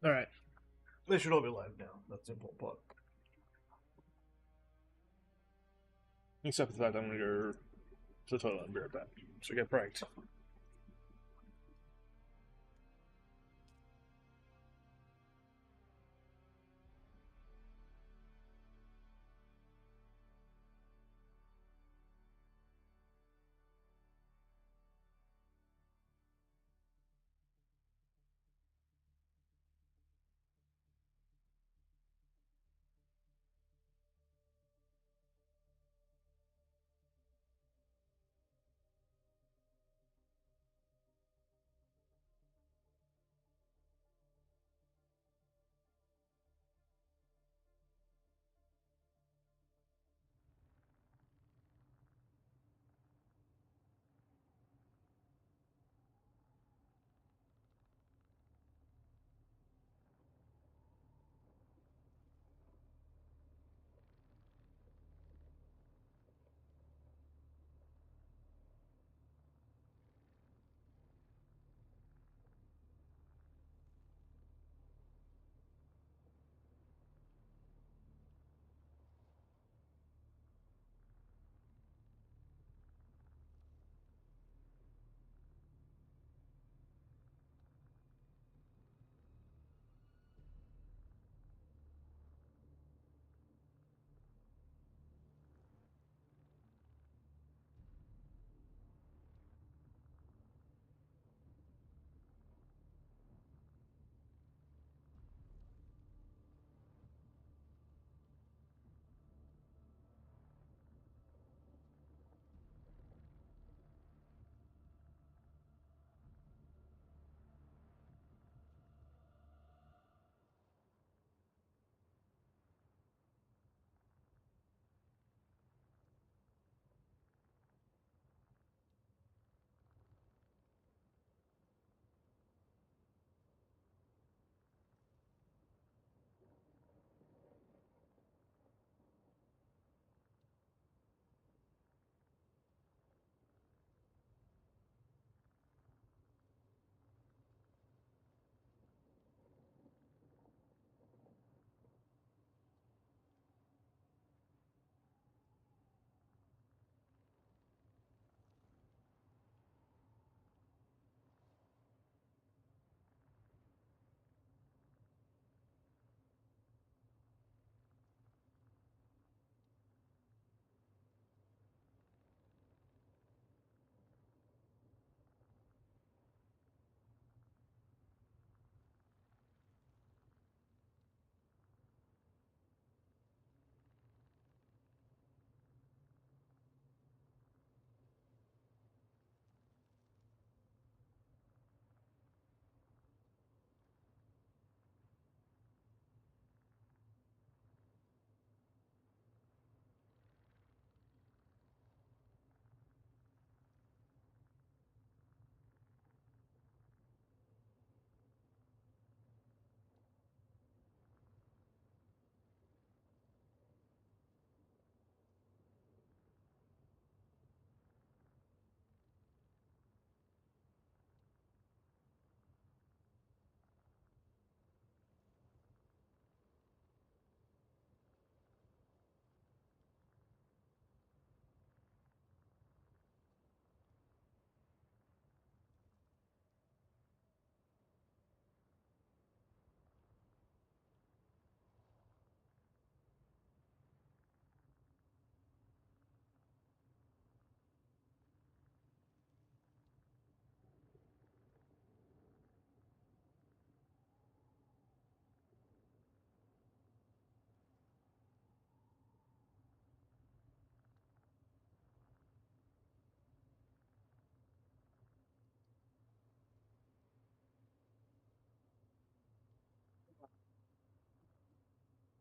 All right. They should all be live now. That's the important part. Except for the fact I'm gonna go to the toilet and be right back. So get pranked.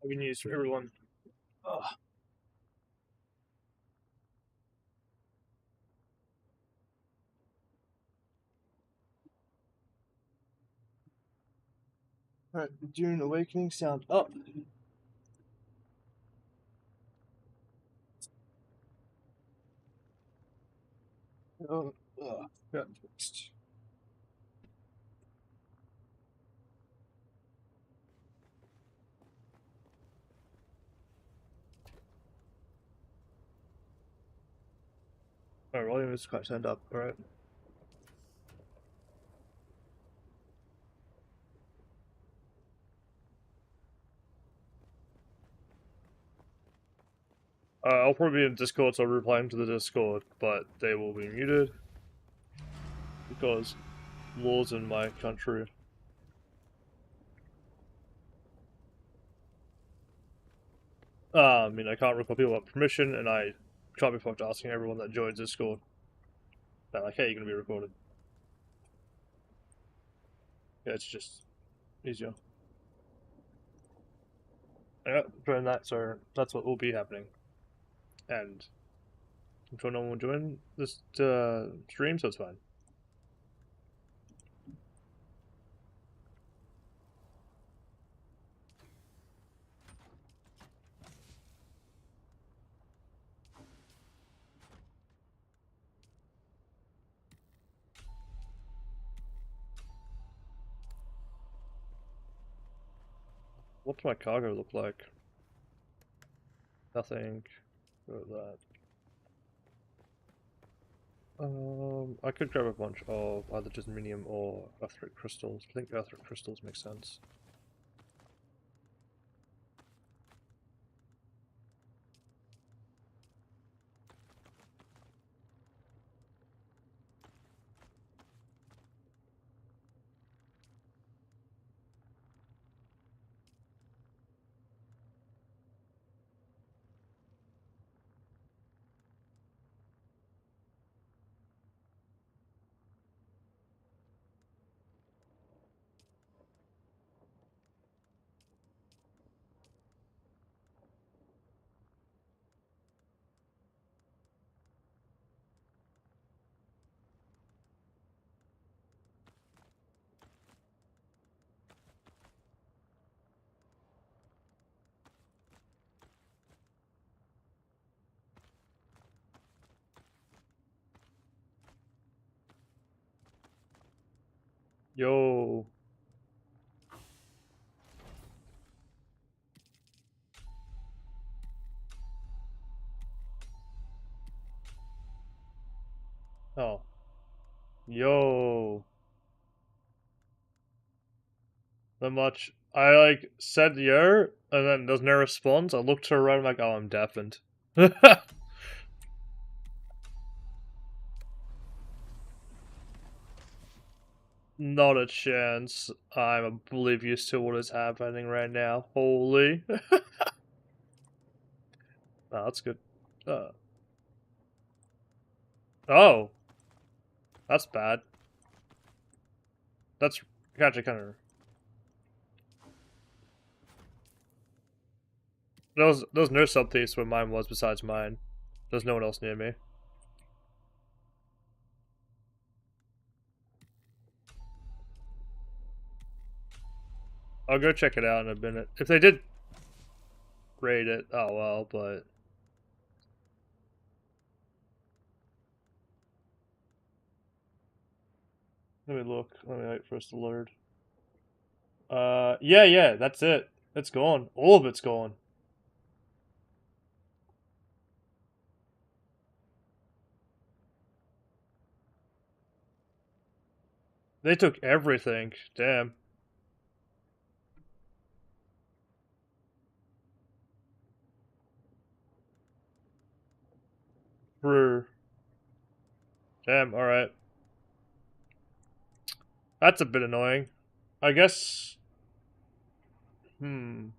Happy news for everyone. Ugh. All right, Dune Awakening sound up. Oh, got fixed. Oh, volume is quite turned up. All right. I'll probably be in Discord, so I'll reply them to the Discord, but they will be muted because laws in my country. I mean, I can't record people without permission, and I can't be fucked asking everyone that joins Discord that like, hey, you're gonna be recorded. Yeah, it's just easier. Yeah, join that, so that's what will be happening. And I'm sure no one will join this stream, so it's fine. What's my cargo look like? Nothing. Go with that. I could grab a bunch of either Jasminium or Earthric crystals. I think Earthric crystals make sense. Yo. Oh. Yo. Not much. I like said yo, and then there's no response. I looked around like, oh, I'm deafened. Not a chance. I'm oblivious to what is happening right now. Holy. Oh, that's good. Uh, oh, that's bad. That's actually kind of. There was no sub-thieves where mine was besides mine. There's no one else near me. I'll go check it out in a minute. If they did raid it, oh well, but. Let me look. Let me wait for us to load. Yeah, that's it. It's gone. All of it's gone. They took everything. Damn. Brr. Damn, alright. That's a bit annoying. I guess. Alright.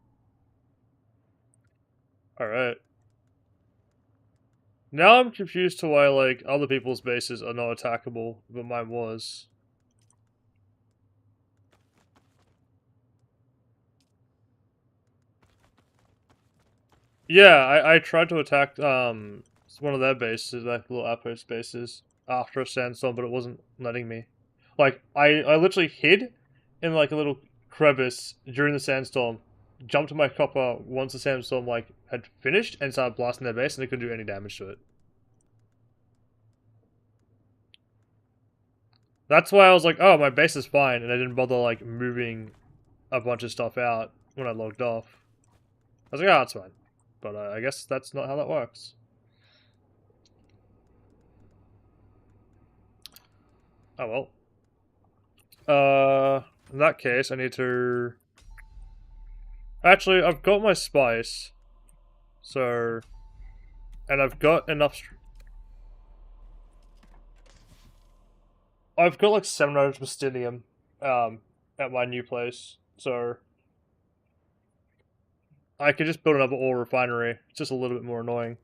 Now I'm confused to why, like, other people's bases are not attackable, but mine was. Yeah, I tried to attack one of their bases, like little outpost bases, after a sandstorm, but it wasn't letting me. Like I literally hid in like a little crevice during the sandstorm, jumped to my copper once the sandstorm like had finished, and started blasting their base, and they couldn't do any damage to it. That's why I was like, oh, my base is fine, and I didn't bother like moving a bunch of stuff out when I logged off. I was like, oh, it's fine. But I guess that's not how that works. Oh well. In that case, I need to... Actually, I've got my spice. So... And I've got enough... I've got like 700 Mystidium, at my new place. So... I could just build another ore refinery. It's just a little bit more annoying.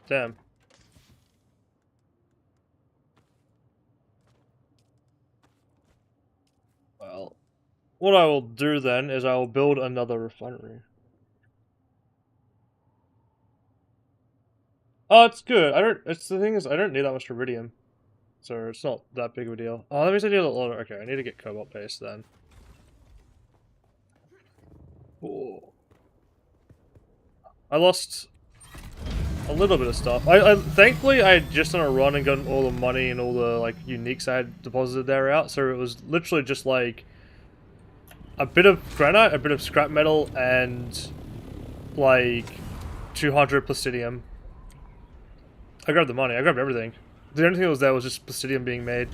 Damn. Well, what I will do then is I will build another refinery. Oh, it's good. It's the thing is, I don't need that much iridium, so it's not that big of a deal. Oh, that means I need a lot. Okay, I need to get cobalt paste then. Ooh. I lost a little bit of stuff. Thankfully I had just done a run and gotten all the money and all the like uniques I had deposited there out, so it was literally just like a bit of granite, a bit of scrap metal, and like 200 plastidium. I grabbed the money. I grabbed everything. The only thing that was there was just plastidium being made.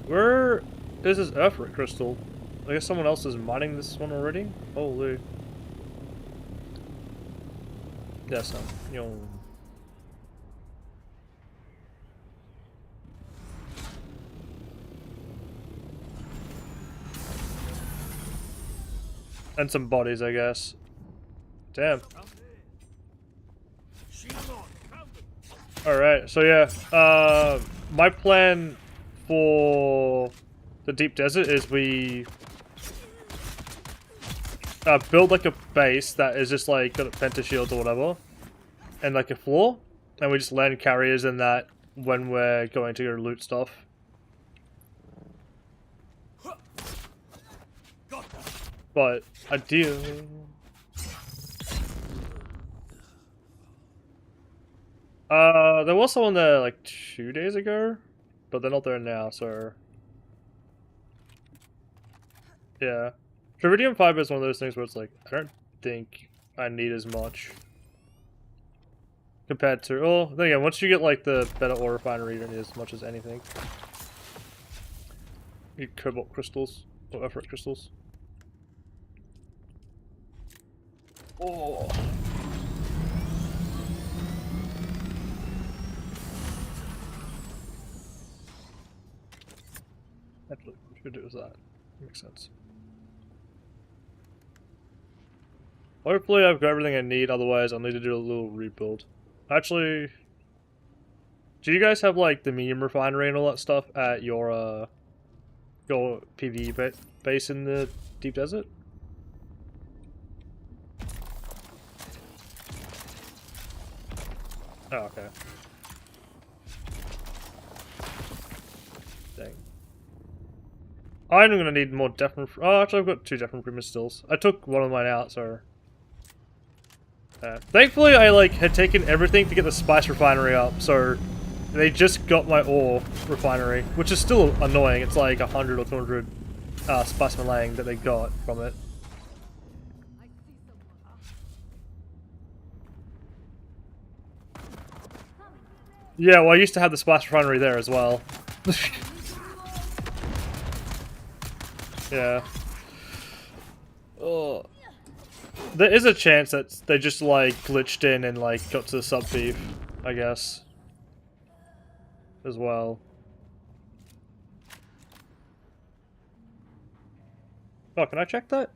Where is this earthrit crystal? I guess someone else is mining this one already? Holy. Yes, yo. And some bodies, I guess. Damn. Alright, so yeah, my plan for the deep desert is we build like a base that is just like got penta shields or whatever, and like a floor, and we just land carriers in that when we're going to go loot stuff. But ideally, there was someone there like 2 days ago, but they're not there now, so yeah. Tritium fiber is one of those things where it's like, I don't think I need as much compared to, oh, then again, once you get like the better ore refinery, you don't need as much as anything. You need cobalt crystals, or earthrit crystals. Oh. Actually, what should we do with that? Makes sense. Hopefully I've got everything I need, otherwise I'll need to do a little rebuild. Actually, do you guys have like the medium refinery and all that stuff at your PvE base in the deep desert? Oh, okay. Dang. I'm gonna need more definite. Oh, actually, I've got 2 definite improvement stills. I took one of mine out, so. Thankfully, I like had taken everything to get the spice refinery up, so they just got my ore refinery, which is still annoying. It's like 100 or 200 spice malang that they got from it. Yeah, well, I used to have the spice refinery there as well. Yeah. Oh. There is a chance that they just like glitched in and like got to the sub thief, I guess. As well. Oh, can I check that?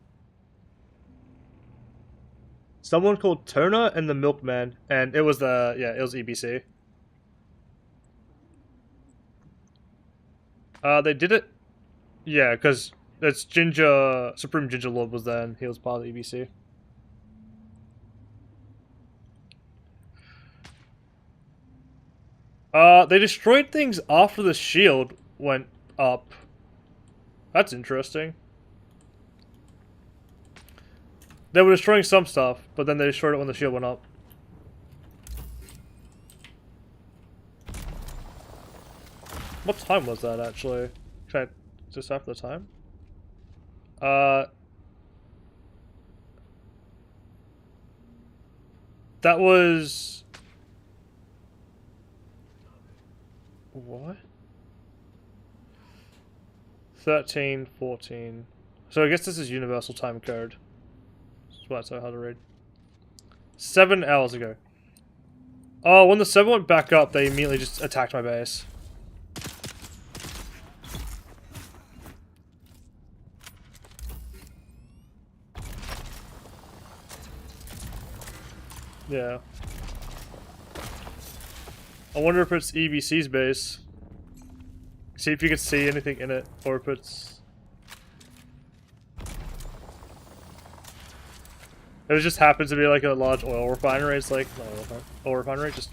Someone called Turner and the Milkman, and it was the it was EBC. They did it. Yeah, because it's Ginger Supreme Ginger Lord was there, and he was part of the EBC. They destroyed things after the shield went up. That's interesting. They were destroying some stuff, but then they destroyed it when the shield went up. What time was that actually? Can I just after the time? Uh, that was what? 13, 14. So I guess this is universal time code. That's why it's so hard to read. 7 hours ago. Oh, when the server went back up, they immediately just attacked my base. Yeah. I wonder if it's EBC's base. See if you can see anything in it, or if it's... If it just happens to be like a large oil refinery, it's like, no, oil refinery, just...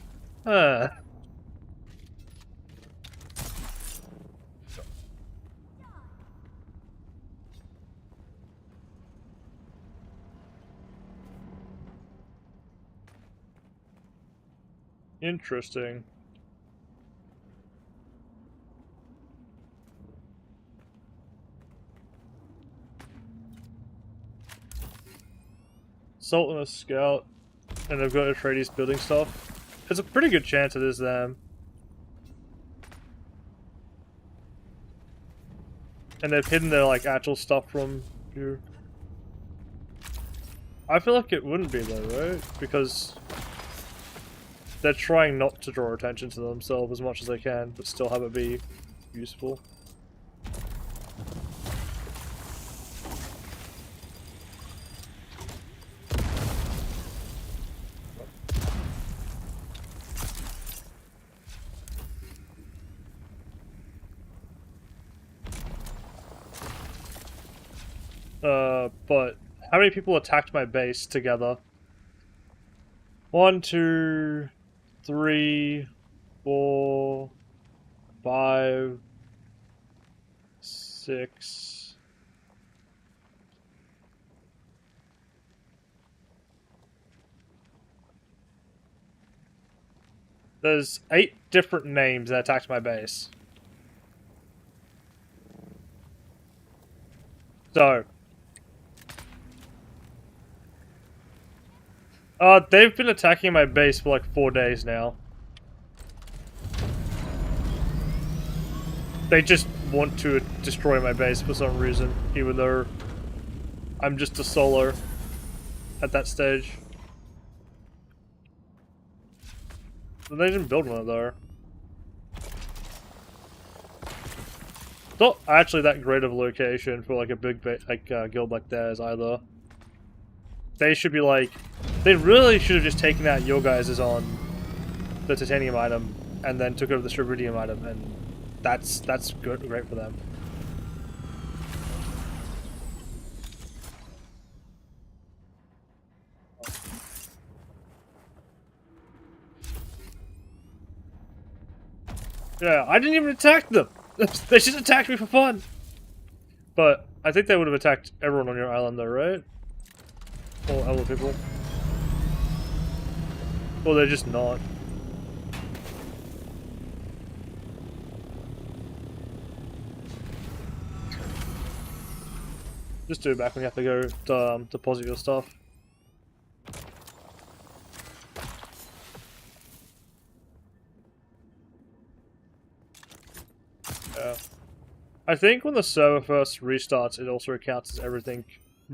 Interesting. Salt and a scout, and they've got Atreides building stuff. There's a pretty good chance it is them. And they've hidden their like actual stuff from you. I feel like it wouldn't be though, right? Because they're trying not to draw attention to themselves as much as they can, but still have it be useful. But how many people attacked my base together? 1, 2, 3, 4, 5, 6. There's 8 different names that attacked my base. So, they've been attacking my base for like 4 days now. They just want to destroy my base for some reason, even though I'm just a solo at that stage. But they didn't build one though. It's not actually that great of a location for like a big guild like theirs either. They should be like, they really should have just taken out your guys' on the titanium item and then took over the stribidium item, and that's good, great for them. Yeah, I didn't even attack them. They just attacked me for fun. But I think they would have attacked everyone on your island, though, right? All other people. Or they're just not. Just do it back when you have to go deposit your stuff. Yeah. I think when the server first restarts, it also counts as everything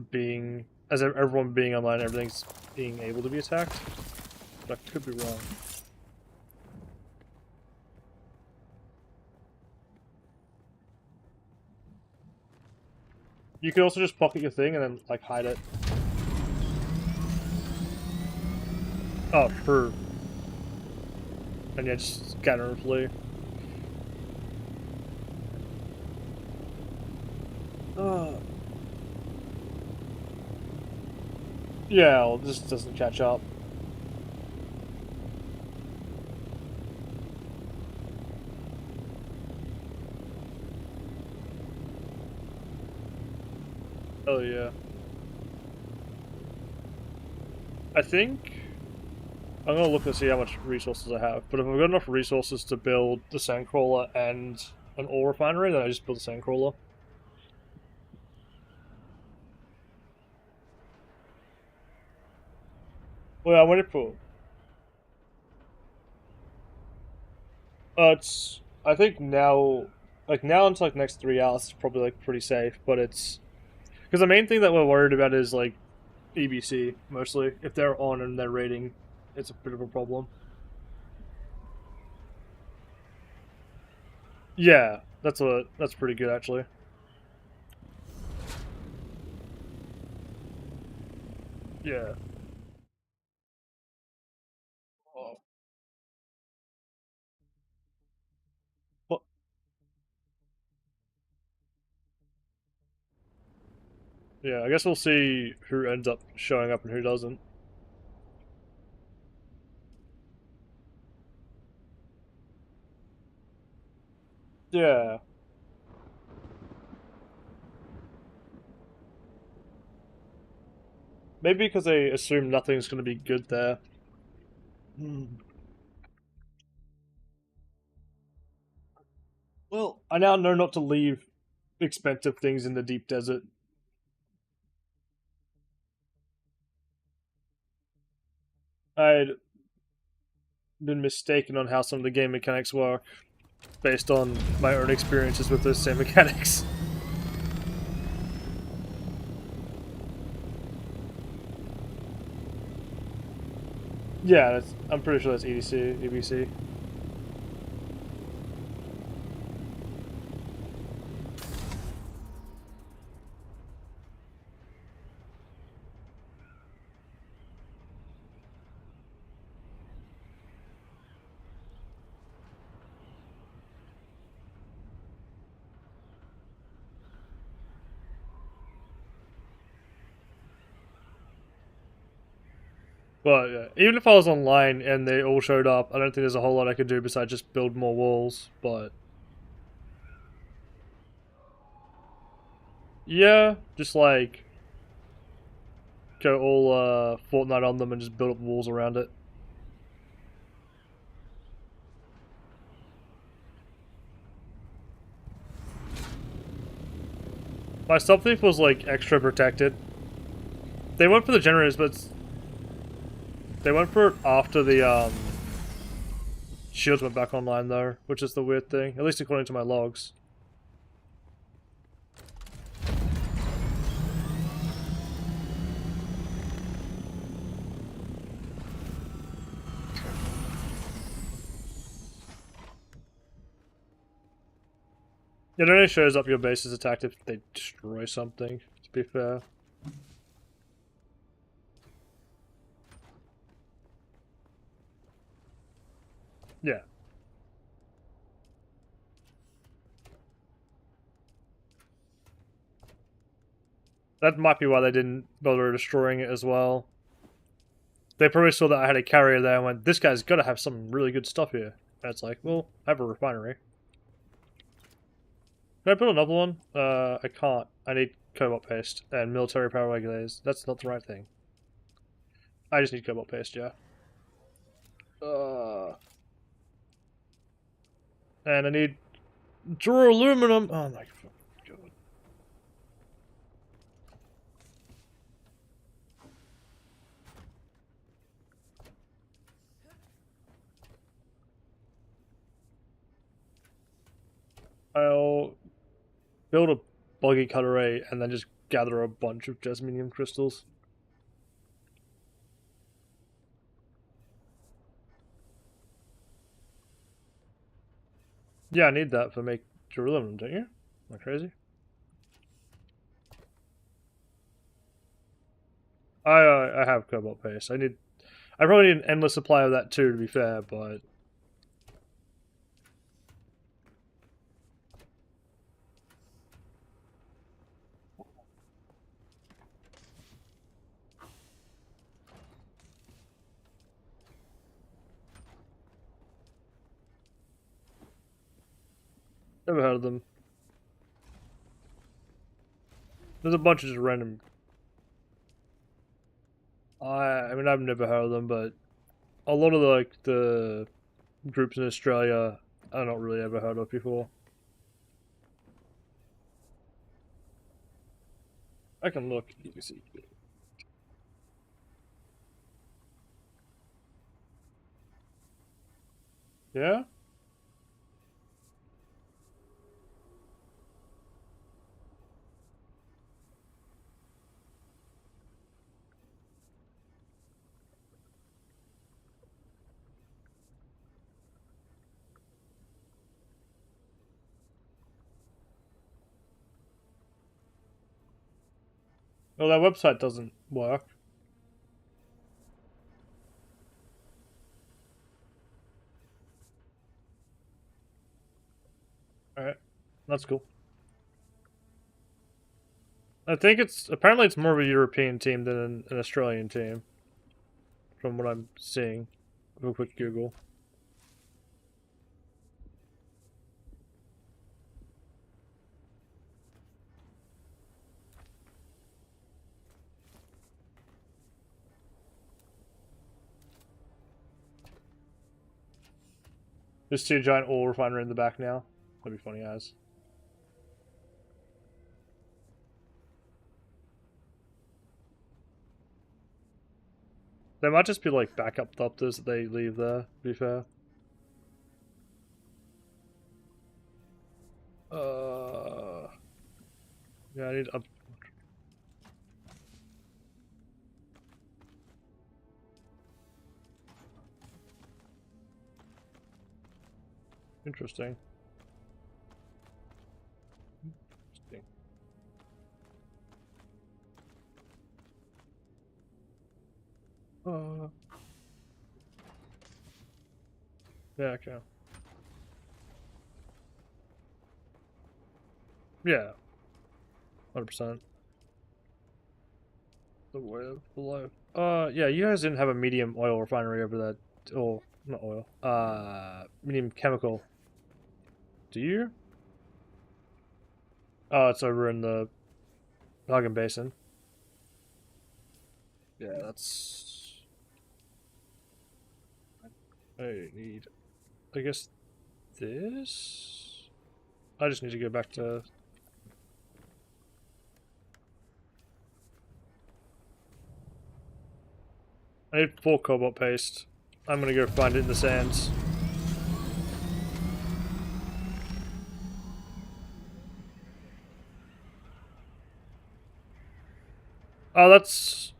being, as everyone being online, everything's being able to be attacked. But I could be wrong. You can also just pocket your thing and then, like, hide it. Oh, true. And yeah, just scatter and flee. Yeah, well, this doesn't catch up. Oh yeah. I think I'm gonna look and see how much resources I have, but if I've got enough resources to build the sandcrawler and an ore refinery, then I just built a sand crawler. Well, I waited for. It's. I think now, like now until like next 3 hours, it's probably like pretty safe. But it's because the main thing that we're worried about is like EBC mostly. If they're on and they're raiding, it's a bit of a problem. Yeah, that's pretty good actually. Yeah. Oh. Well, yeah, I guess we'll see who ends up showing up and who doesn't. Yeah, maybe because they assume nothing's going to be good there. Hmm. Well, I now know not to leave expensive things in the deep desert. I'd been mistaken on how some of the game mechanics work based on my own experiences with those same mechanics. Yeah, I'm pretty sure that's EDC, EBC. But yeah, even if I was online and they all showed up, I don't think there's a whole lot I could do besides just build more walls. But yeah, just like go all Fortnite on them and just build up walls around it. My sub thief was like extra protected. They went for the generators, but they went for it after the shields went back online though, which is the weird thing. At least according to my logs. It only shows up your base is attacked if they destroy something, to be fair. Yeah. That might be why they didn't bother destroying it as well. They probably saw that I had a carrier there and went, this guy's gotta have some really good stuff here. And it's like, well, I have a refinery. Can I build another one? I can't. I need cobalt paste and military power regulators. That's not the right thing. I just need cobalt paste, yeah. And I need duraluminum. Oh my god. I'll build a buggy cut array and then just gather a bunch of jasminium crystals. Yeah, I need that for make duraluminum, don't you? Am I crazy? I have cobalt paste. I probably need an endless supply of that too, to be fair, but never heard of them. There's a bunch of just random. I mean, I've never heard of them, but a lot of the groups in Australia, I've not really ever heard of before. I can look. You can see. Yeah? Well, that website doesn't work. Alright. That's cool. I think apparently it's more of a European team than an Australian team. From what I'm seeing. Real quick Google. There's two giant oil refinery in the back now. That'd be funny as. They might just be like backup thopters that they leave there, to be fair. Yeah, I need up. Interesting. Interesting. Yeah, okay. Yeah, 100%. The way of life. Yeah, you guys didn't have a medium oil refinery over that, or not oil. Medium chemical. Do you? Oh, it's over in the Hagen Basin. Yeah, that's. I need. I guess this. I just need to go back to. I need 4 cobalt paste. I'm gonna go find it in the sands. Oh, that's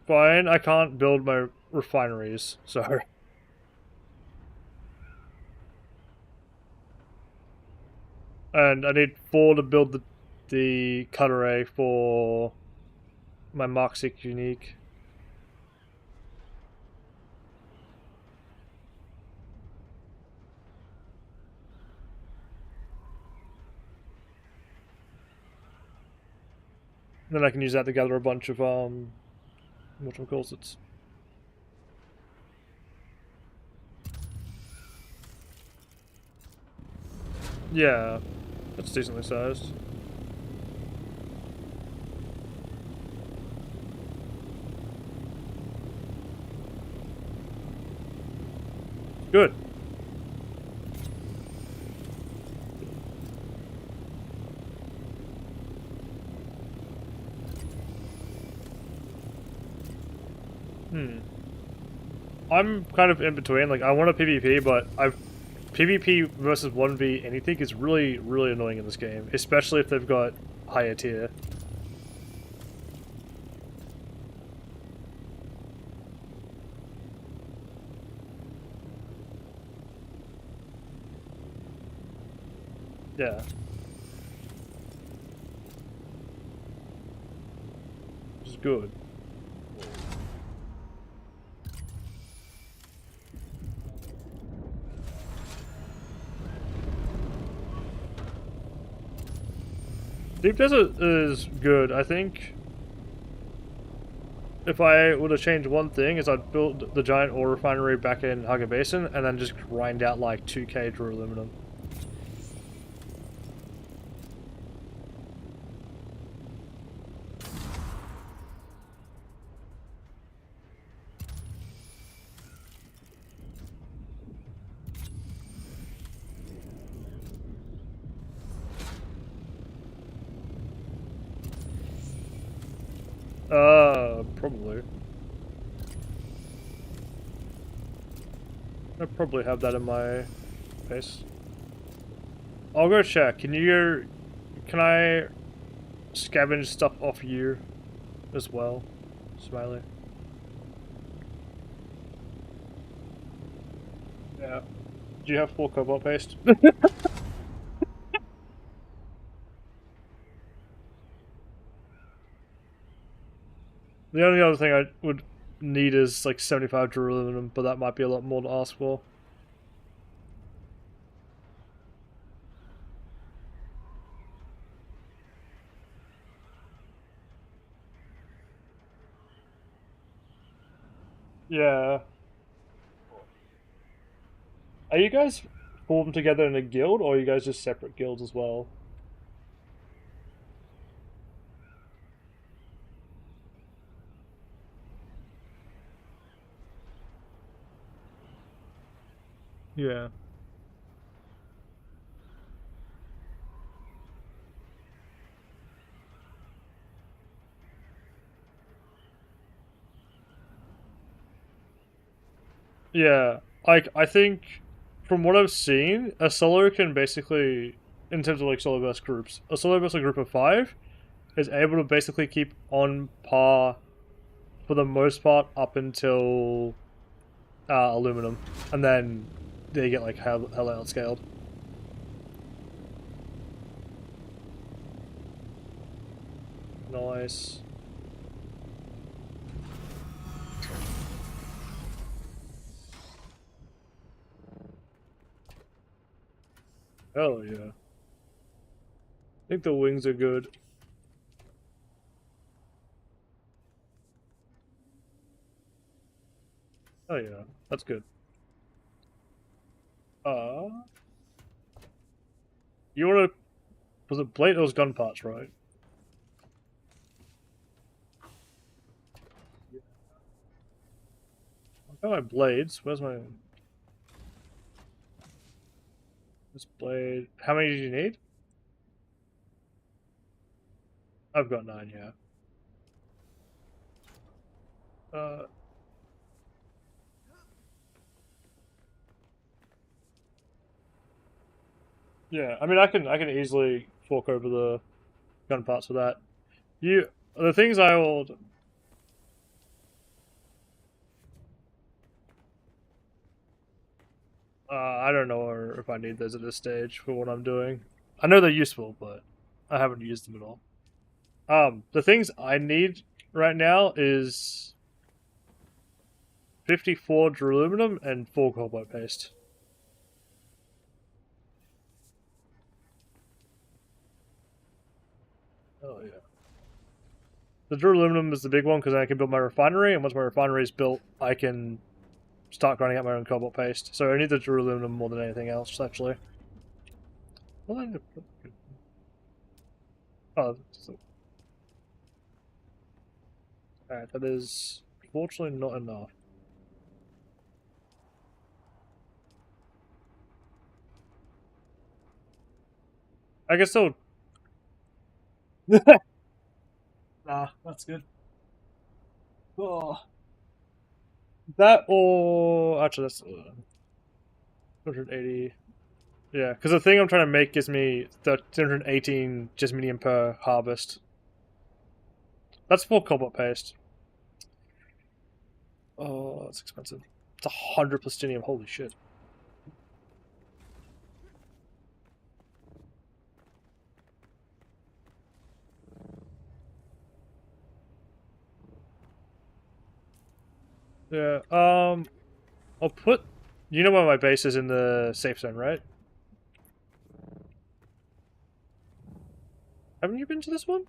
fine. I can't build my refineries, so. And I need 4 to build the cut array for my Mark 6 unique. And then I can use that to gather a bunch of whatchamacallit. Yeah, that's decently sized. Good. I'm kind of in between. Like, I want a PvP, but PvP versus 1v anything is really, really annoying in this game, especially if they've got higher tier. Yeah. Which is good. Deep Desert is good. I think if I were to change one thing is I'd build the giant ore refinery back in Hagen Basin and then just grind out like 2k for aluminum. Probably. I probably have that in my base. I'll go check. Can I scavenge stuff off you as well, Smiley? Yeah. Do you have full cobalt paste? The only other thing I would need is like 75 aluminum, but that might be a lot more to ask for. Yeah. Are you guys formed together in a guild, or are you guys just separate guilds as well? Yeah. Yeah. Like, I think from what I've seen, a solo can basically, in terms of like solo versus groups, a solo versus a group of 5 is able to basically keep on par for the most part up until aluminum, and then they get like hell outscaled. Nice. Oh yeah. I think the wings are good. Oh yeah, that's good. Uh, you wanna, was it blade or was gun parts, right? I've got my blades. Where's my this blade? How many did you need? I've got 9. Yeah. Uh, yeah. I mean, I can easily fork over the gun parts for that. The things I will. I don't know if I need those at this stage for what I'm doing. I know they're useful, but I haven't used them at all. The things I need right now is 54 aluminum and 4 cobalt paste. Oh yeah. The aluminum is the big one because I can build my refinery, and once my refinery is built, I can start grinding out my own cobalt paste. So I need the aluminum more than anything else, actually. Oh, alright, that is fortunately not enough. I guess still. Nah, that's good. Oh. That or actually that's 280. Yeah, because the thing I'm trying to make gives me 218 jasminium per harvest. That's 4 cobalt paste. Oh, that's expensive. It's 100 plastinium. Holy shit. Yeah. I'll put. You know where my base is in the safe zone, right? Haven't you been to this one?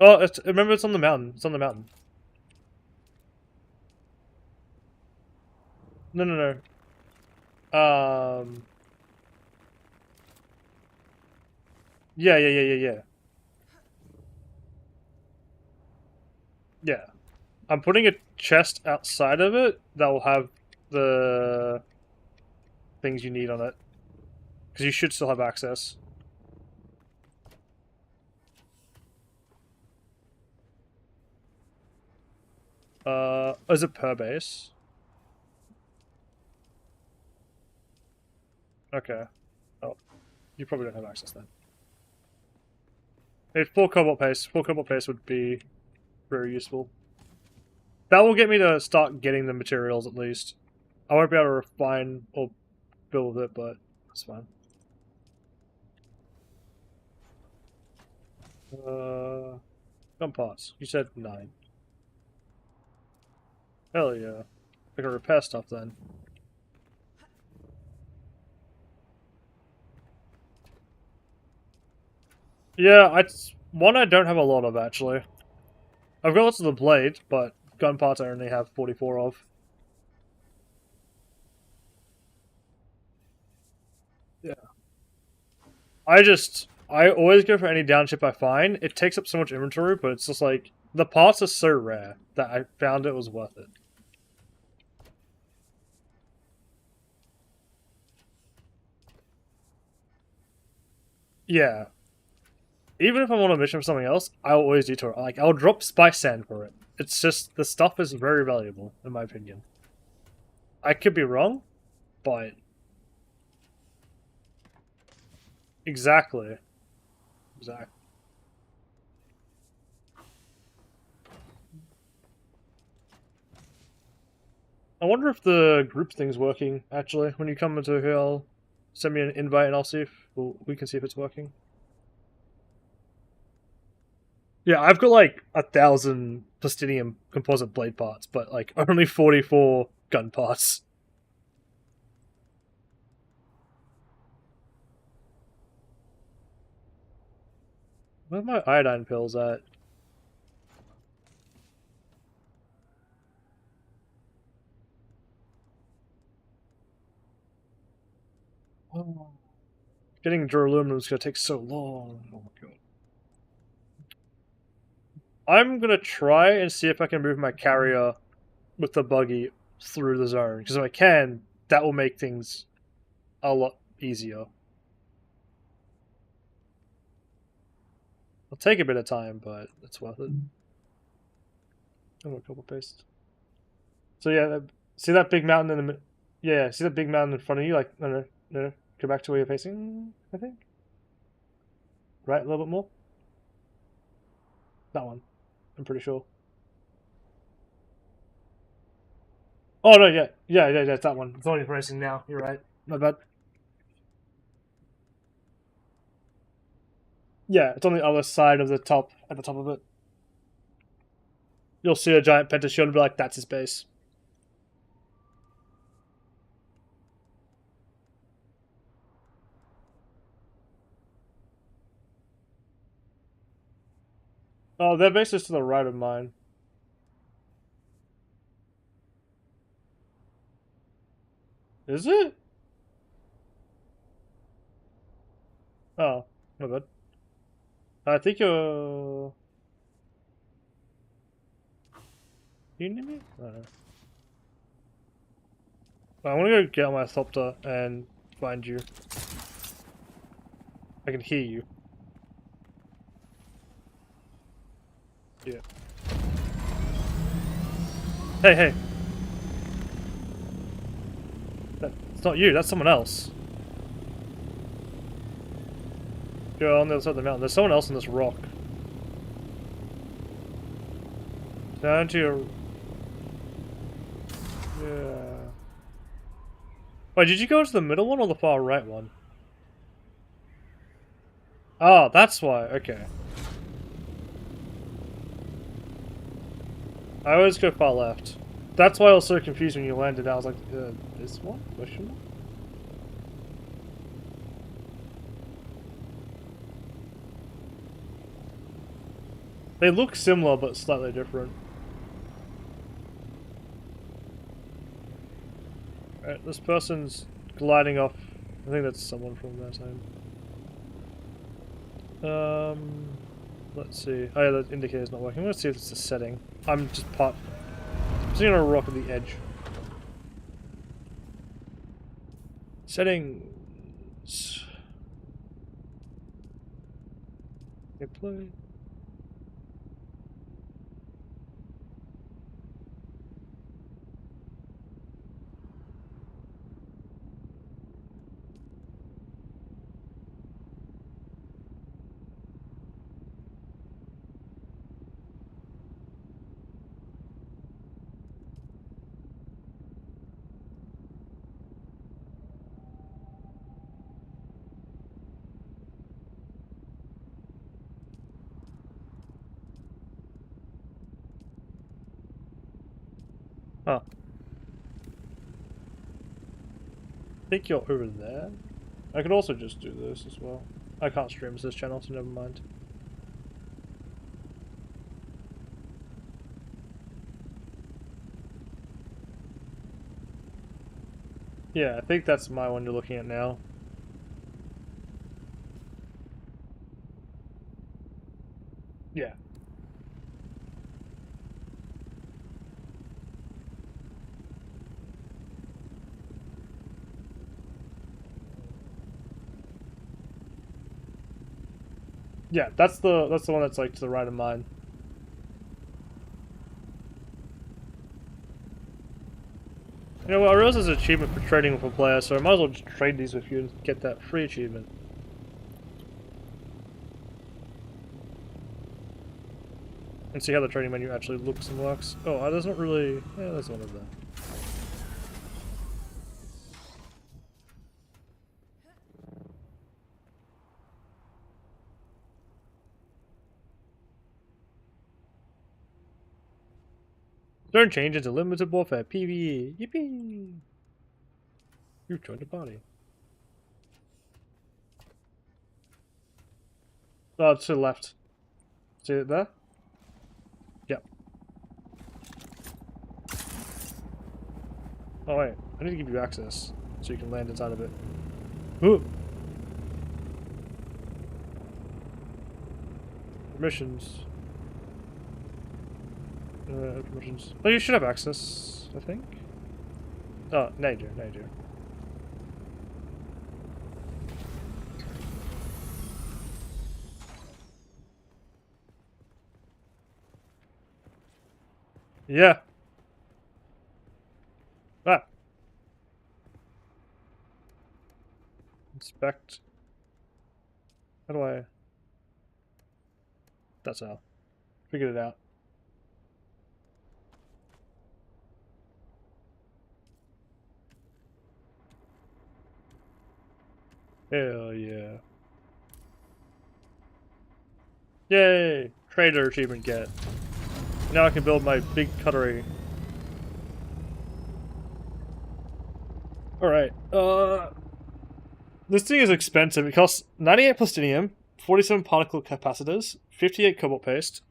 Oh, remember it's on the mountain. It's on the mountain. No, no, no. Yeah, yeah, yeah, yeah, yeah. Yeah. I'm putting a chest outside of it that will have the things you need on it. Because you should still have access. Is it per base? Okay. Oh, you probably don't have access then. If full cobalt paste would be very useful. That will get me to start getting the materials at least. I won't be able to refine or build it, but that's fine. Gun parts. You said 9. Hell yeah. I can repair stuff then. Yeah, one I don't have a lot of actually. I've got lots of the blade, but gun parts I only have 44 of. Yeah. I always go for any downship I find. It takes up so much inventory, but it's just like the parts are so rare that I found it was worth it. Yeah. Even if I'm on a mission for something else, I'll always detour. Like I'll drop spice sand for it. It's just the stuff is very valuable, in my opinion. I could be wrong, but exactly. Exactly. I wonder if the group thing's working, actually. When you come into here, I'll send me an invite and I'll see if we can see if it's working. Yeah, I've got like 1,000 plastinium composite blade parts, but like only 44 gun parts. Where are my iodine pills at? Oh. Getting duraluminum is gonna take so long. Oh my god. I'm gonna try and see if I can move my carrier with the buggy through the zone, because if I can, that will make things a lot easier. It'll take a bit of time, but it's worth it. I'm gonna copy paste. So yeah, see that big mountain in the yeah, see that big mountain in front of you? Like no, go back to where you're facing. I think right a little bit more. That one, I'm pretty sure. Oh no, yeah, it's that one. It's only racing now. You're right. My bad. Yeah, it's on the other side of the top, at the top of it. You'll see a giant pentashield and be like, that's his base. Oh, their base is to the right of mine. Is it? Oh, my bad. I think you're... You need me? I don't know. I want to go get on my thopter and find you. I can hear you. Yeah. Hey. It's not you, that's someone else. Go on the other side of the mountain. There's someone else in this rock. Down to your... Yeah. Wait, did you go to the middle one or the far right one? Oh, that's why. Okay. I always go far left. That's why I was so confused when you landed. I was like, this one? Question mark? They look similar, but slightly different. Alright, this person's gliding off. I think that's someone from that time. Let's see. Oh yeah, the indicator's not working. Let's see if it's a setting. I'm sitting on a rock at the edge. Settings. Okay, play. Huh. I think you're over there. I could also just do this as well. I can't stream this channel, so never mind. Yeah, I think that's my one you're looking at now. Yeah. Yeah, that's the one that's like to the right of mine. You know what, I realize there's an achievement for trading with a player, so I might as well just trade these with you and get that free achievement. And see how the trading menu actually looks and works. Oh, there's not really... Yeah, there's one of them. Turn change into limited warfare, PvE. Yippee! You've joined the party. Oh, to the left. See it there? Yep. Oh wait, I need to give you access so you can land inside of it. Ooh. Permissions. Permissions. Oh, you should have access, I think. Oh, now you do, now you do. Yeah. Ah. Inspect. How do I... That's how. Figured it out. Hell yeah. Yay! Trader achievement get. Now I can build my big cutlery. Alright, this thing is expensive. It costs 98 plastinium, 47 particle capacitors, 58 cobalt paste,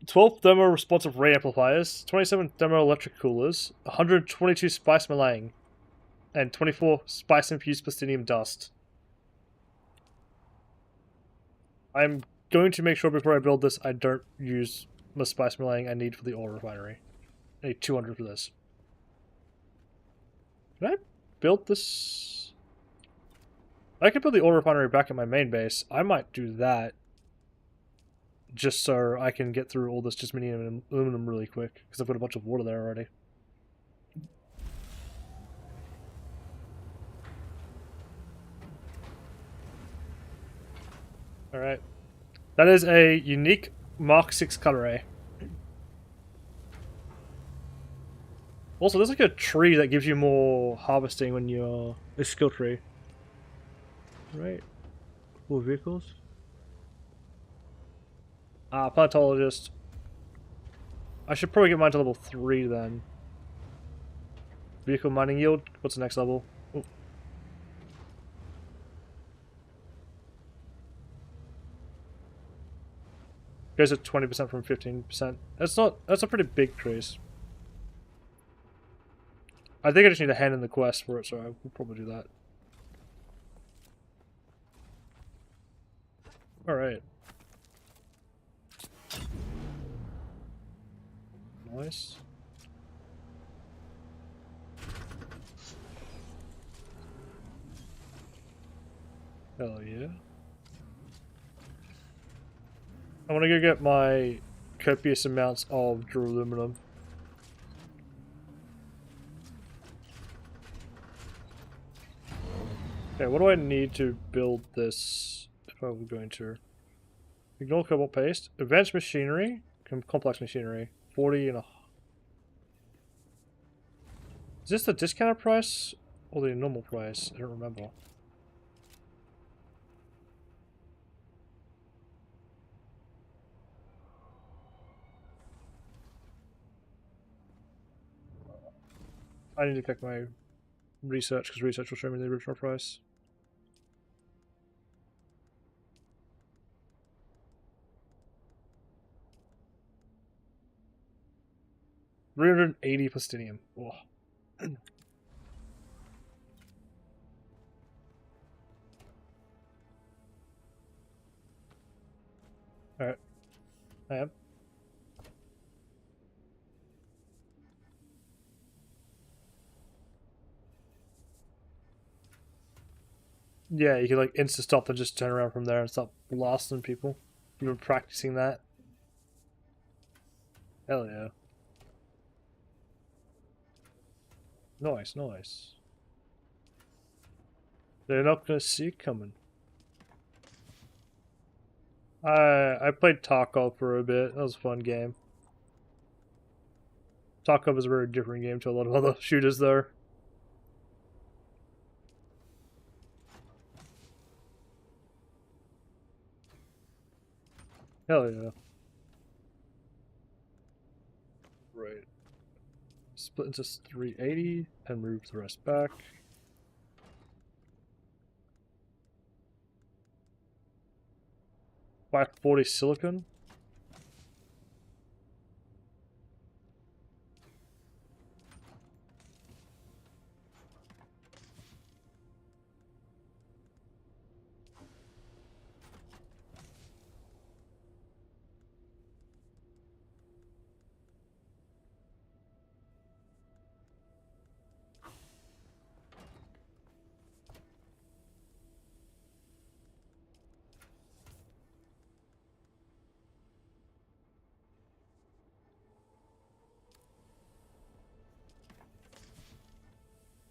12 thermo responsive ray amplifiers, 27 thermo electric coolers, 122 spice meringue, and 24 spice infused plastinium dust. I'm going to make sure before I build this I don't use the spice meringue I need for the ore refinery. I need 200 for this. Can I build this? I could build the ore refinery back at my main base. I might do that just so I can get through all this Jasminium and aluminum really quick, because I've got a bunch of water there already. Alright. That is a unique Mark 6 cutlery. Also, there's like a tree that gives you more harvesting when you're... a skill tree. Right. Cool vehicles. Ah, paleontologist. I should probably get mine to level 3 then. Vehicle mining yield. What's the next level? Ooh. Goes at 20% from 15%. That's a pretty big increase. I think I just need to hand in the quest for it, so I will probably do that. Alright. Nice. Hell yeah. I want to go get my copious amounts of duraluminum. Okay, what do I need to build this? If I'm going to ignore cobalt paste, advanced machinery, complex machinery, 40 and a. Is this the discounted price or the normal price? I don't remember. I need to check my research because research will show me the original price. $380 plastinium. Oh. Alright. I am. Yeah, you can like insta stop and just turn around from there and stop blasting people. You've been practicing that. Hell yeah. Nice, nice. They're not gonna see it coming. I played Tarkov for a bit. That was a fun game. Tarkov is a very different game to a lot of other shooters there. Hell yeah. Right. Split into 380 and move the rest back. $540 silicon.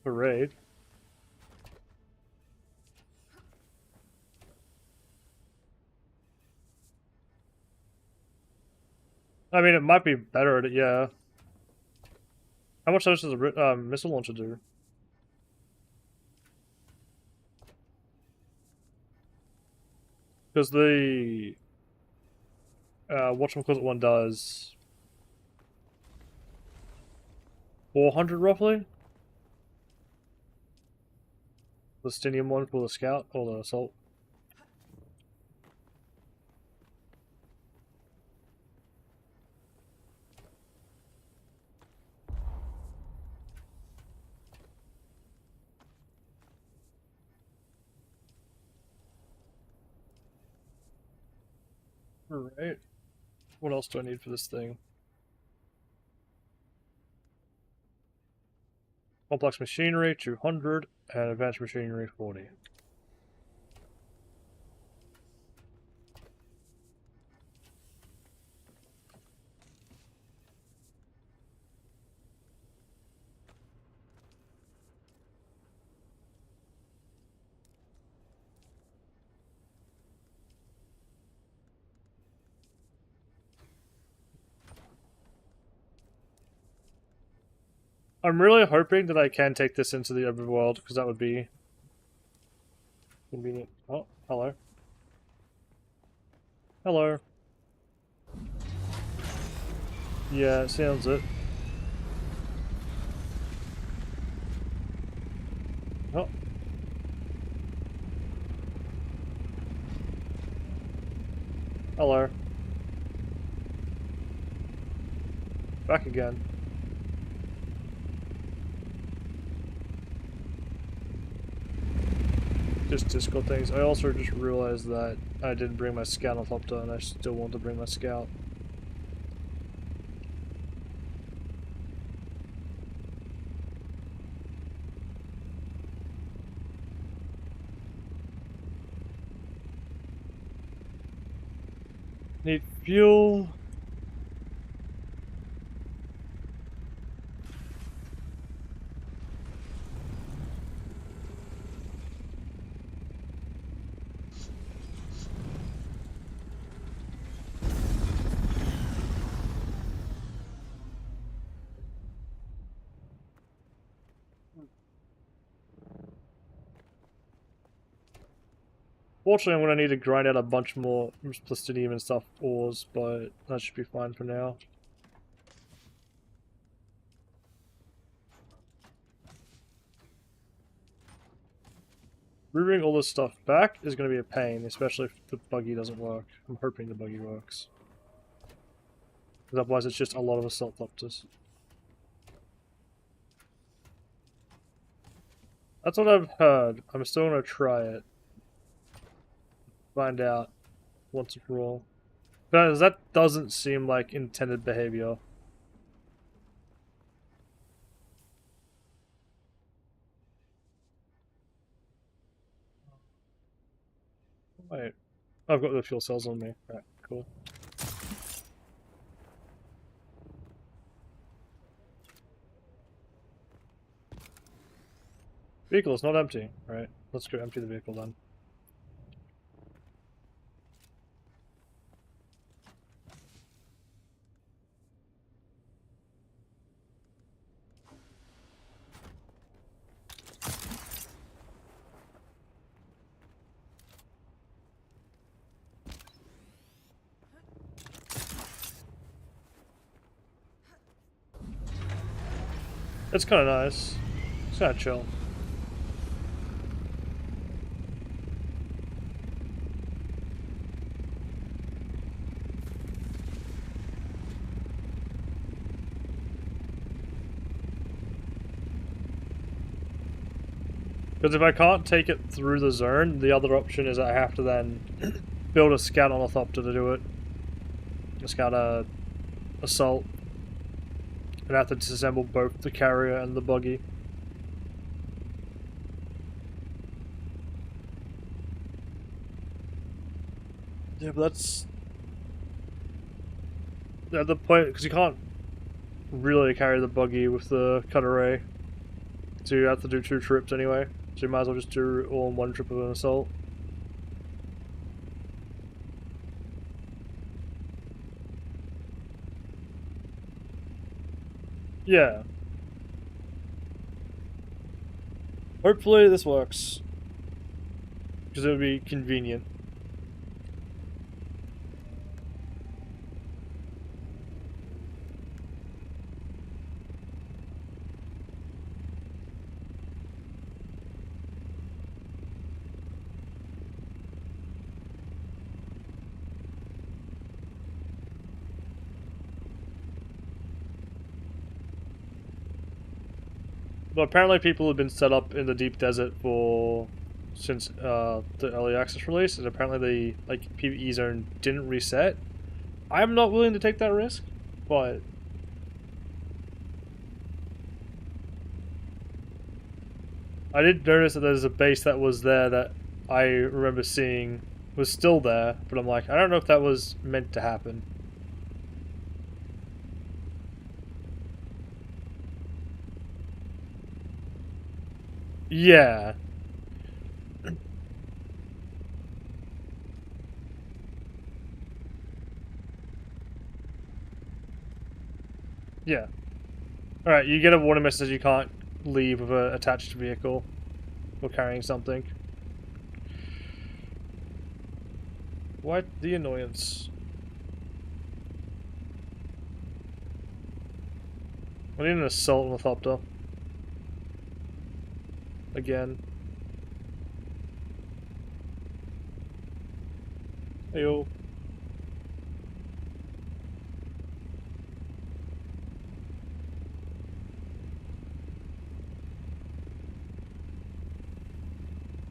Parade. I mean, it might be better at it, yeah. How much does a missile launcher do? Because the whatchamacallit one does 400 roughly. The Stinium one for the scout or the assault. Alright. What else do I need for this thing? Complex machinery, 200, and advanced machinery, 40. I'm really hoping that I can take this into the overworld, because that would be convenient. Oh, hello. Hello. Yeah, it sounds it. Oh. Hello. Back again. Just Discord things. I also just realized that I didn't bring my scout on top and I still want to bring my scout. Need fuel. Fortunately, I'm going to need to grind out a bunch more plastinium and stuff ores, but that should be fine for now. Rerouting all this stuff back is going to be a pain, especially if the buggy doesn't work. I'm hoping the buggy works. Because otherwise it's just a lot of assault thopters. That's what I've heard. I'm still going to try it. Find out once and for all. Because that doesn't seem like intended behavior. Wait. I've got the fuel cells on me. Right, cool. Vehicle is not empty. Right, let's go empty the vehicle then. It's kind of nice. It's kind of chill. Because if I can't take it through the zone, the other option is I have to then build a scout ornithopter to do it. A scout assault. And I have to disassemble both the carrier and the buggy. Yeah, but that's at the point, because you can't really carry the buggy with the cut array. So you have to do 2 trips anyway. So you might as well just do it all in 1 trip of an assault. Yeah. Hopefully this works. Because it would be convenient. But apparently people have been set up in the deep desert for since the early access release, and apparently the PvE zone didn't reset. I'm not willing to take that risk, but I did notice that there's a base that was there that I remember seeing was still there, but I'm like, I don't know if that was meant to happen. Yeah. Yeah. Alright, you get a warning message you can't leave with an attached vehicle or carrying something. What the annoyance? I need an assault ornithopter. Again. Heyo.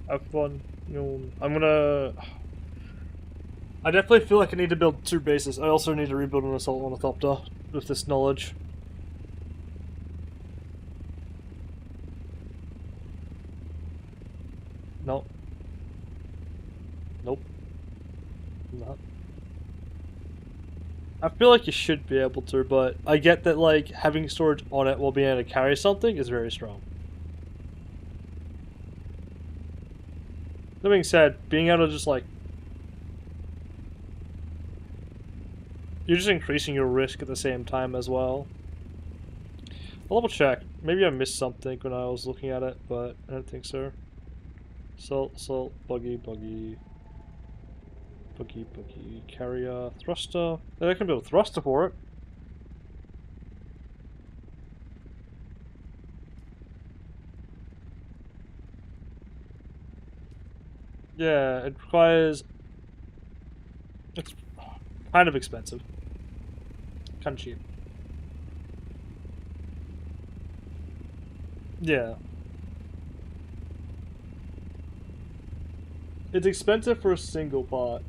Have fun. I'm gonna... I definitely feel like I need to build 2 bases. I also need to rebuild an assault ornithopter with this knowledge. No. Nope. Not. I feel like you should be able to, but I get that like having storage on it while being able to carry something is very strong. That being said, being able to just like... You're just increasing your risk at the same time as well. I'll double check. Maybe I missed something when I was looking at it, but I don't think so. Salt, buggy, carrier, thruster. I can build a thruster for it. Yeah, it requires. It's kind of expensive. Kind of cheap. Yeah. It's expensive for a single pot.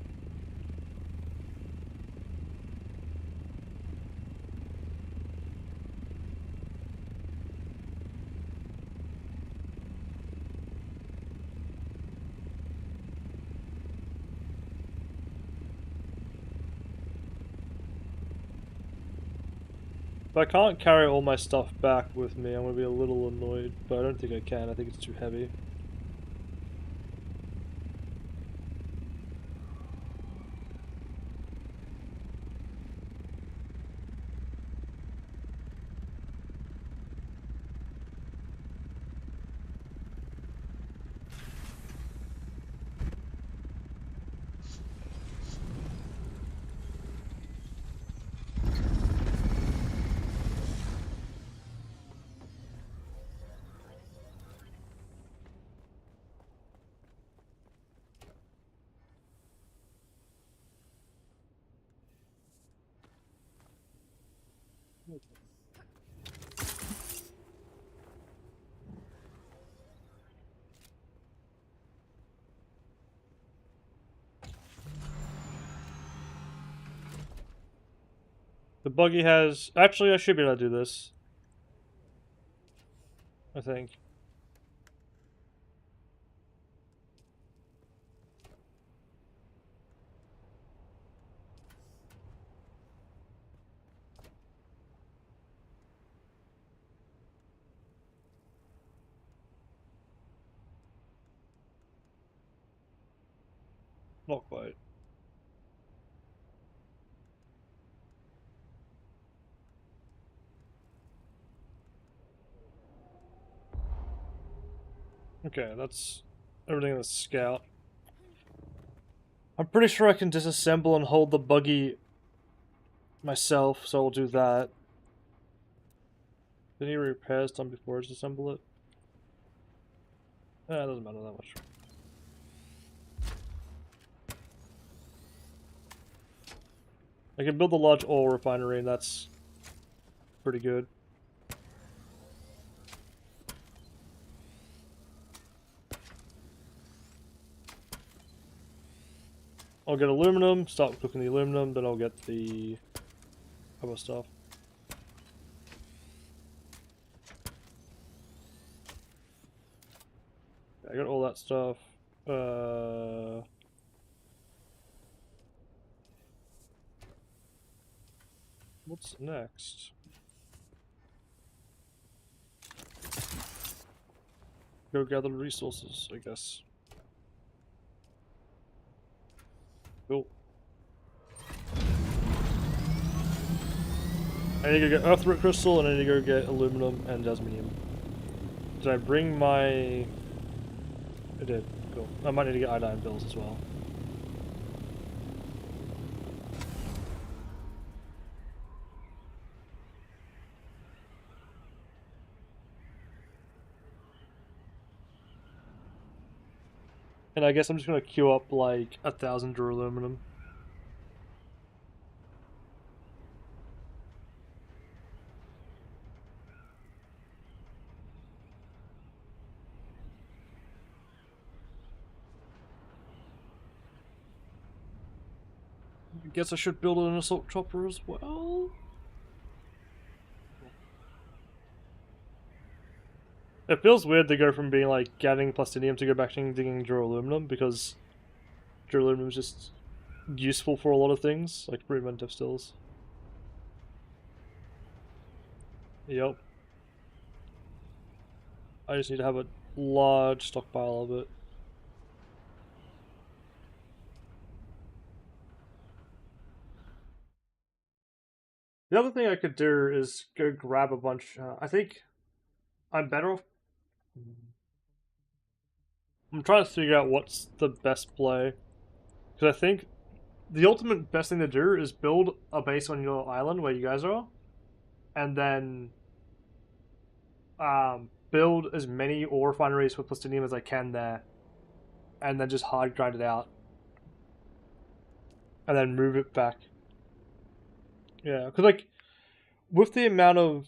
If I can't carry all my stuff back with me, I'm gonna be a little annoyed, but I don't think I can. I think it's too heavy. The buggy has. Actually, I should be able to do this. I think. Not quite. Okay, that's everything in the scout. I'm pretty sure I can disassemble and hold the buggy myself, so I'll do that. Any repairs done before I disassemble it? It doesn't matter that much. I can build a large oil refinery, and that's pretty good. I'll get aluminum, start cooking the aluminum, then I'll get the other stuff. I got all that stuff. What's next? Go gather resources, I guess. Cool. I need to go get earthroot crystal, and I need to go get aluminum and jasminium. Did I bring my... I did. Cool. I might need to get iodine pills as well. And I guess I'm just gonna queue up like 1,000 duraluminum. I guess I should build an assault chopper as well. It feels weird to go from being like gathering plastinium to go back to digging duraluminum, because duraluminum is just useful for a lot of things, like preventive stills. Yep. I just need to have a large stockpile of it. The other thing I could do is go grab a bunch. I think I'm better off. I'm trying to figure out what's the best play, because I think the ultimate best thing to do is build a base on your island where you guys are, and then build as many ore refineries with plutonium as I can there, and then just hard grind it out, and then move it back. Yeah, because like with the amount of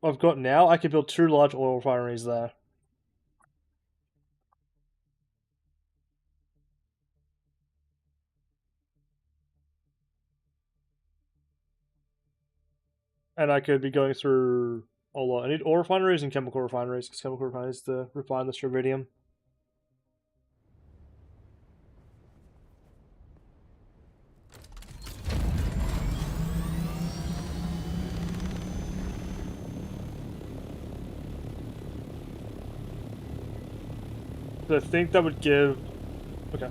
I've got now, I could build 2 large oil refineries there. And I could be going through a lot. I need oil refineries and chemical refineries, because chemical refineries to refine the strontium. I think that would give. Okay.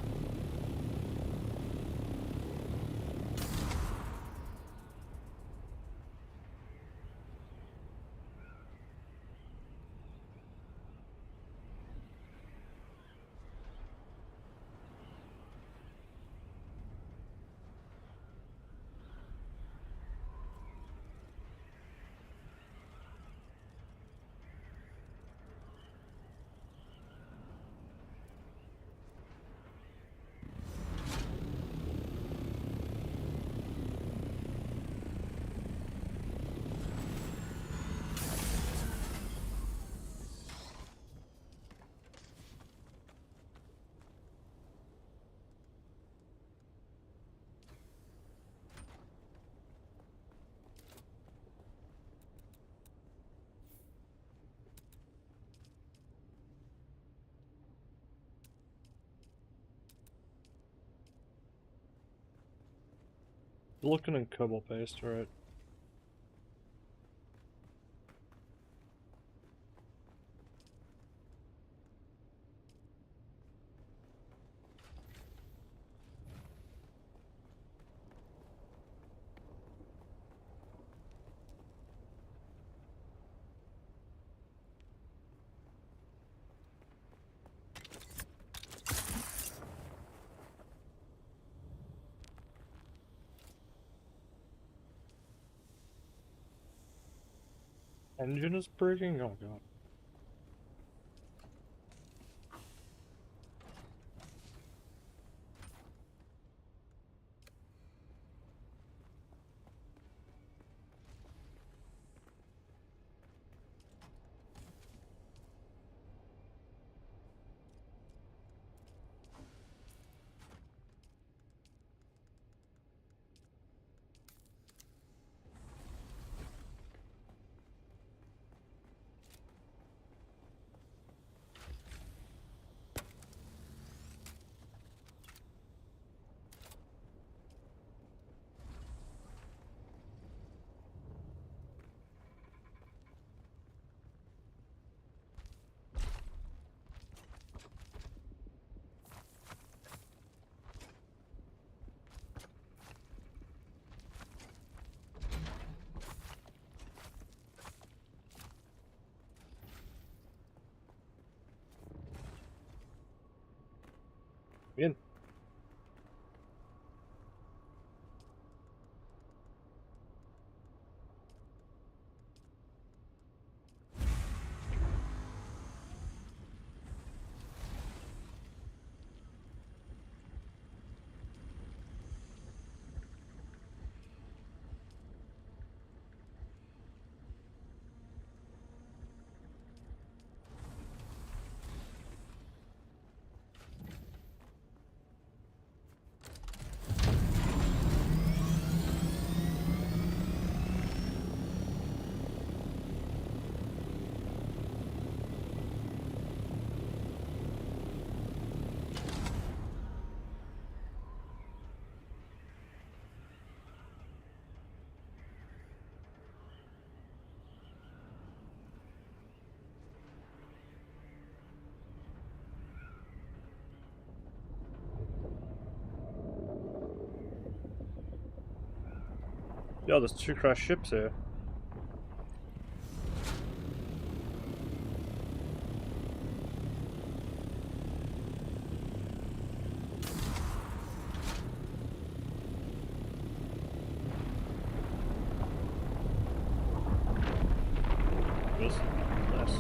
Looking in cobalt paste, right? Engine is breaking? Oh god. In. Yo, there's 2 crashed ships here. Yes. Nice.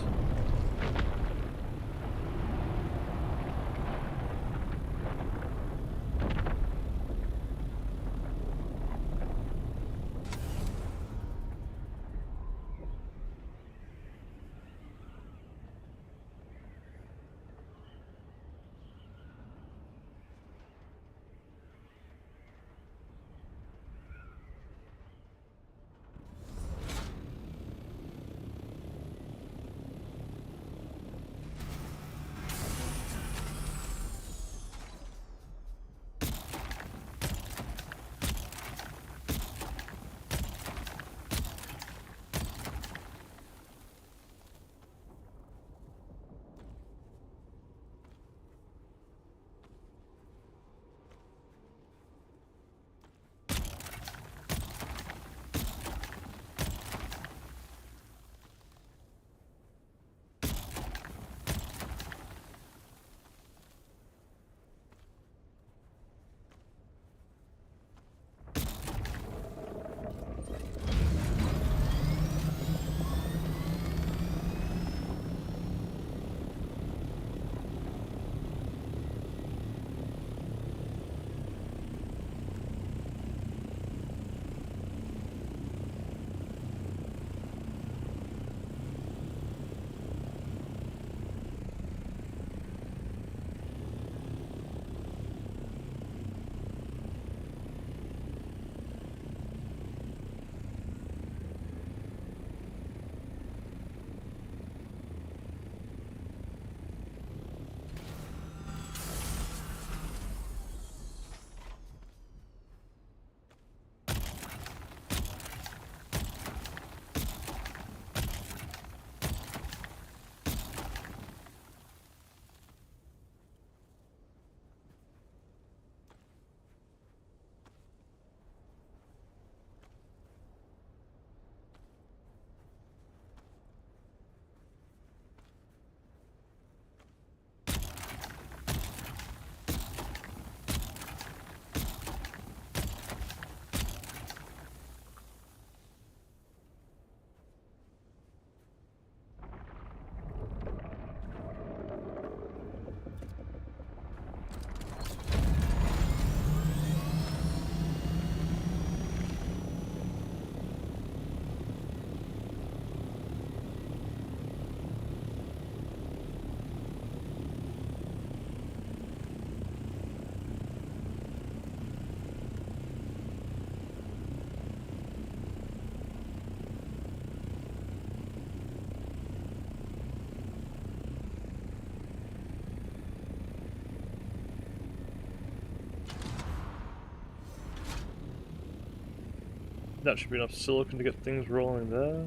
That should be enough silicon to get things rolling there.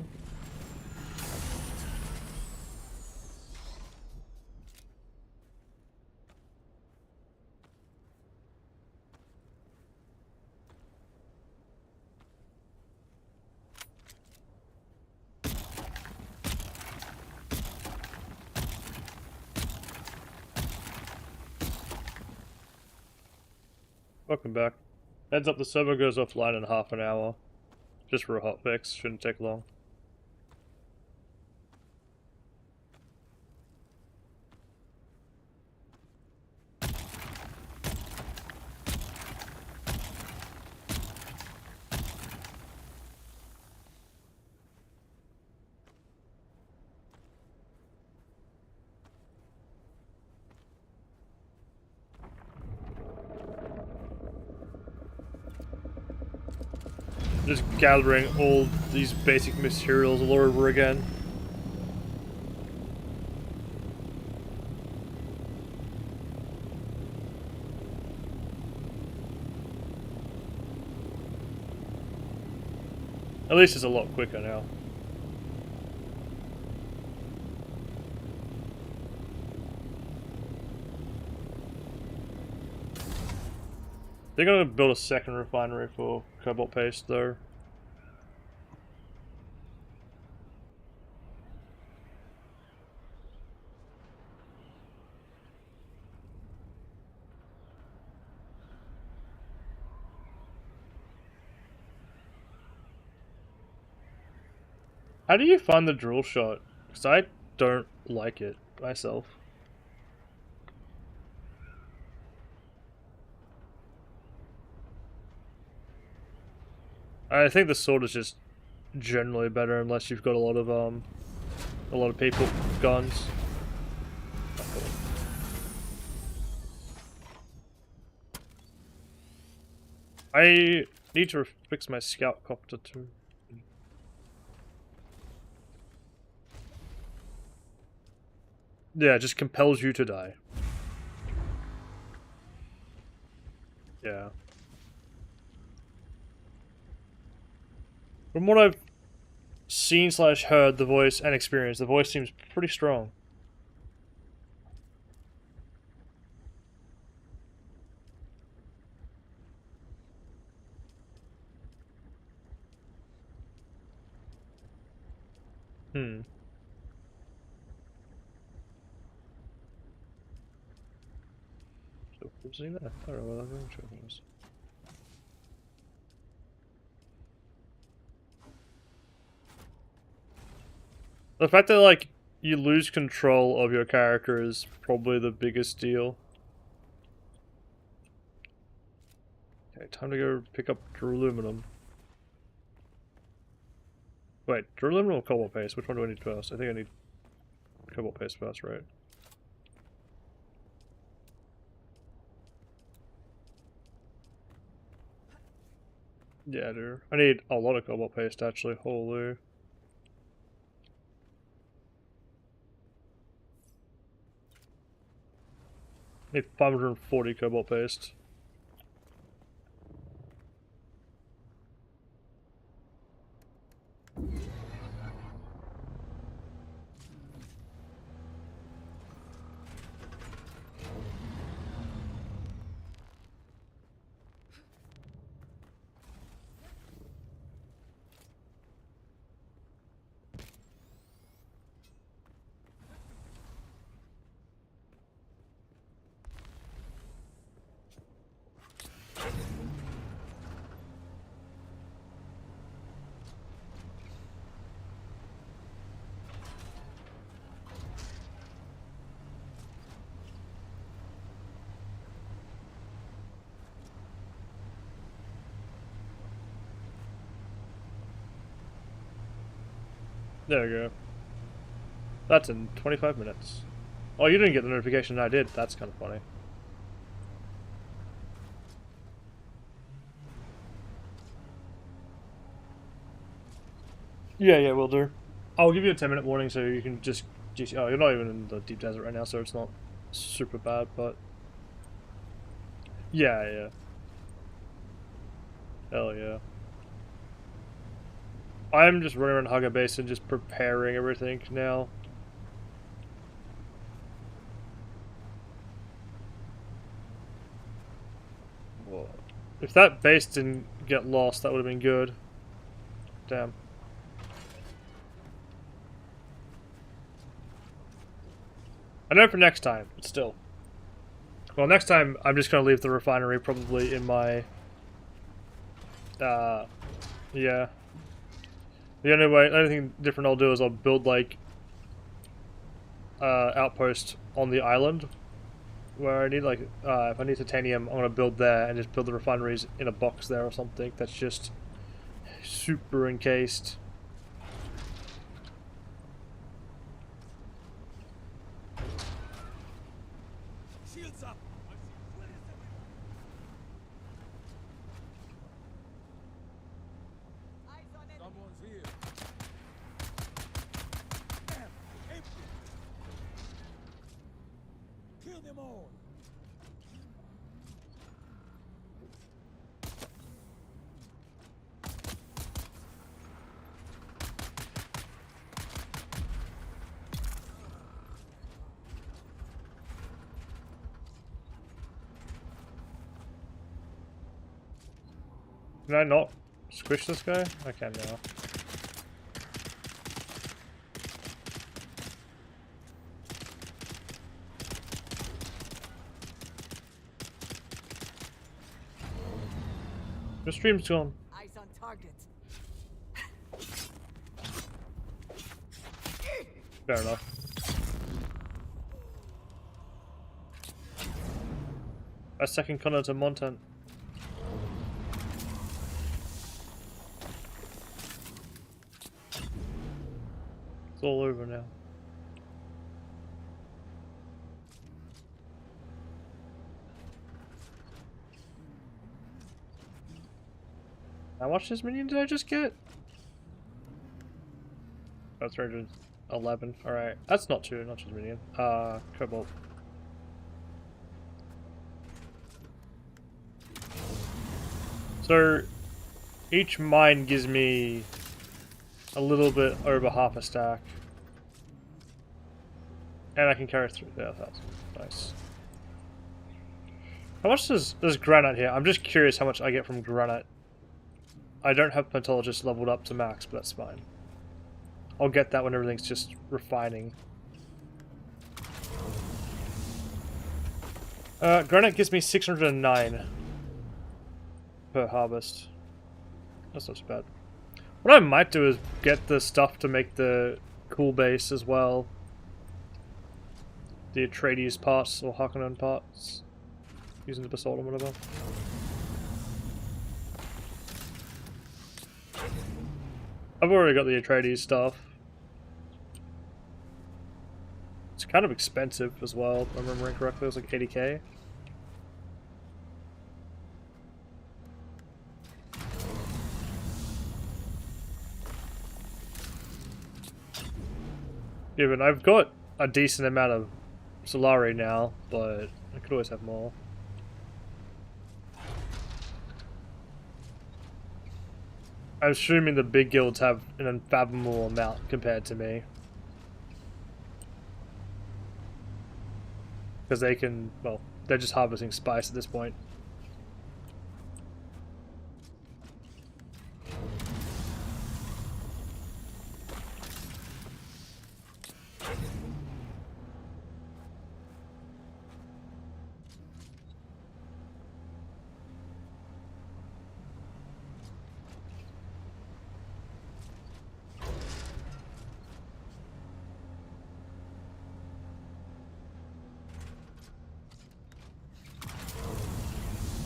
Welcome back. Heads up, the server goes offline in half an hour. Just for a hotfix, shouldn't take long. Just gathering all these basic materials all over again. At least it's a lot quicker now. They're gonna build a second refinery for cobalt paste though. How do you find the drill shot? Because I don't like it myself. I think the sword is just generally better unless you've got a lot of people with guns. I need to fix my scout copter too. Yeah, it just compels you to die. Yeah. From what I've seen / heard, the voice and experienced, the voice seems pretty strong. Hmm. So, what's in there? I don't know what I'm going to. The fact that, like, you lose control of your character is probably the biggest deal. Okay, time to go pick up aluminum. Wait, aluminum or cobalt paste? Which one do I need first? I think I need cobalt paste first, right? Yeah, I do. I need a lot of cobalt paste, actually. Holy. I need 540 cobalt paste. There we go. That's in 25 minutes. Oh, you didn't get the notification I did. That's kind of funny. Yeah, we'll do. I'll give you a 10-minute warning so you can just... Oh, you're not even in the deep desert right now, so it's not super bad, but... Yeah. Hell yeah. I'm just running around Hugger Base and just preparing everything now. Whoa. If that base didn't get lost, that would have been good. Damn. I know for next time, but still. Well, next time I'm just gonna leave the refinery probably in my. Yeah. The only thing different I'll do is I'll build like outpost on the island where I need like if I need titanium, I'm gonna build there and just build the refineries in a box there or something that's just super encased. Shields up. Someone's here. Damn, empty. Kill them all. Can I not squish this guy? I can now. The stream's gone. Eyes on target. Fair enough. A second Connor to Montant. It's all over now. How much this minion did I just get? Oh, 311. Alright. That's not too much as minion. Cobalt. So, each mine gives me a little bit over half a stack. And I can carry through. Yeah, that's nice. How much does granite here? I'm just curious how much I get from granite. I don't have Pentologist leveled up to max, but that's fine. I'll get that when everything's just refining. Granite gives me 609 per harvest. That's not so bad. What I might do is get the stuff to make the cool base as well. The Atreides parts or Harkonnen parts. Using the basalt or whatever. I've already got the Atreides stuff. It's kind of expensive as well, if I'm remembering correctly. It was like 80k. Yeah, but I've got a decent amount of Solari now, but I could always have more. I'm assuming the big guilds have an unfathomable amount compared to me. Because they can, well, they're just harvesting spice at this point.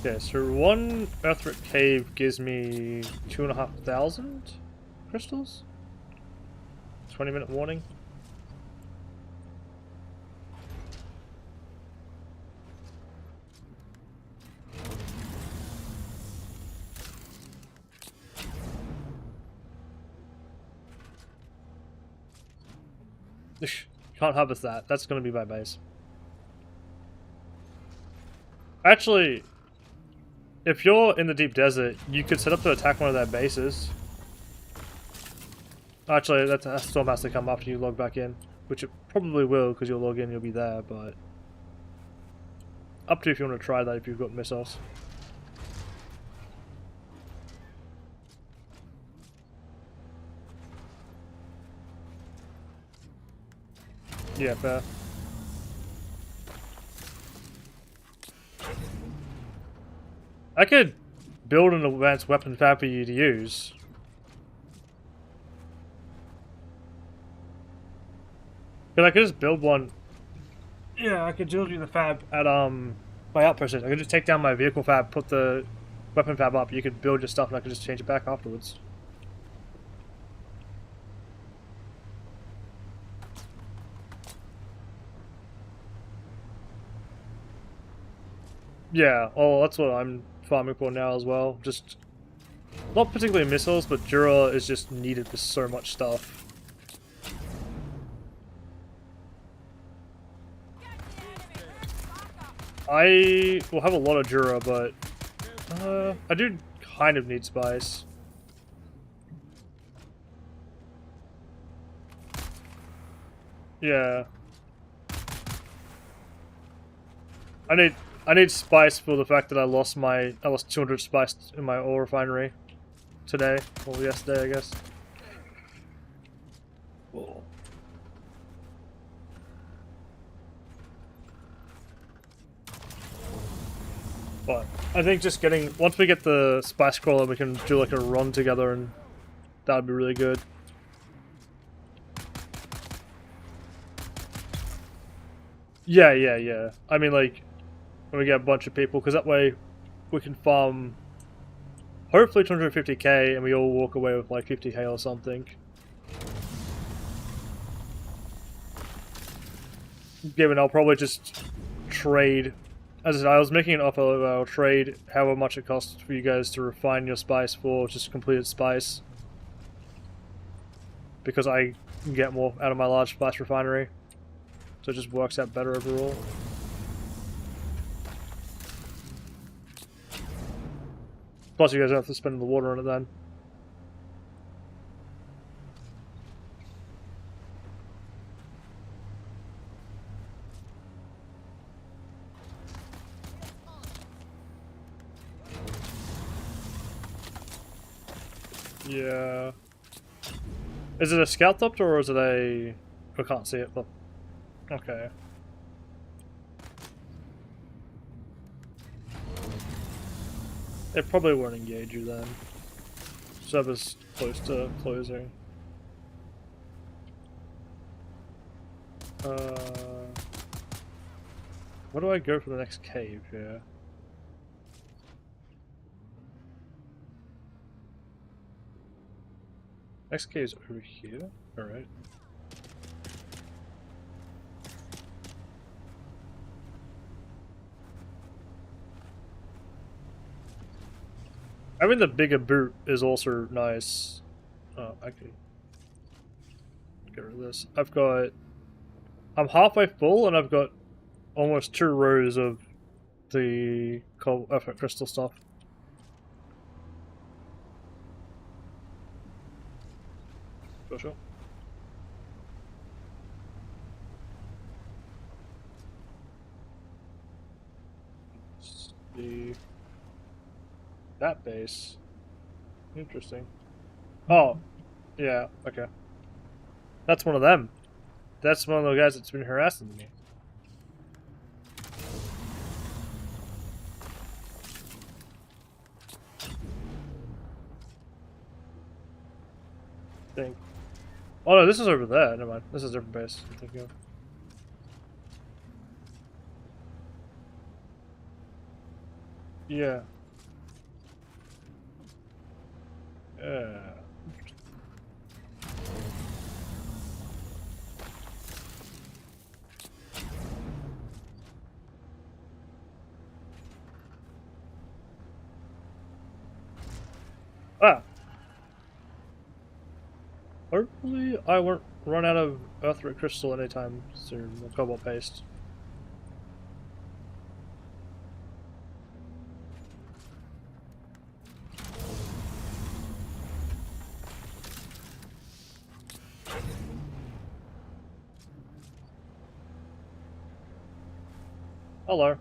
Okay, so one Earthrick Cave gives me 2,500 crystals? 20-minute warning? Can't harvest that. That's going to be my base. Actually, if you're in the deep desert, you could set up to attack one of their bases. Actually, that storm has to come after you log back in, which it probably will because you'll log in, you'll be there. But up to you if you want to try that if you've got missiles. Yeah, fair. I could build an advanced weapon fab for you to use. But I could just build one. Yeah, I could build you the fab at my outpost. I could just take down my vehicle fab, put the weapon fab up. You could build your stuff, and I could just change it back afterwards. Yeah, oh, that's what I'm farming for now as well. Just not particularly missiles, but Jura is just needed for so much stuff. I will have a lot of Jura, but I do kind of need spice. Yeah. I need spice for the fact that I lost 200 spice in my ore refinery today. Well, yesterday, I guess. Whoa. But I think just once we get the spice crawler, we can do like a run together, and that would be really good. Yeah. I mean, like, when we get a bunch of people, because that way we can farm hopefully 250k and we all walk away with like 50k or something. Given I'll probably just trade, as I said, I was making an offer that I'll trade however much it costs for you guys to refine your spice for just completed spice. Because I can get more out of my large spice refinery. So it just works out better overall. Plus you guys don't have to spend the water on it then. Yeah. Is it a scout doctor or is it a... I can't see it, but... Okay. It probably won't engage you then. Server's close to closing. Where do I go for the next cave here? Next cave's over here? Alright. Having the bigger boot is also nice. Oh, I can get rid of this. I'm halfway full and I've got almost 2 rows of the effort crystal stuff. Sure. That base. Interesting. Oh, yeah, okay. That's one of them. That's one of the guys that's been harassing me. Think. Oh no, this is over there. Never mind. This is a different base I'm thinking of. Yeah. Yeah. Ah. Hopefully I won't run out of earthright crystal anytime soon, or cobalt paste. Hello.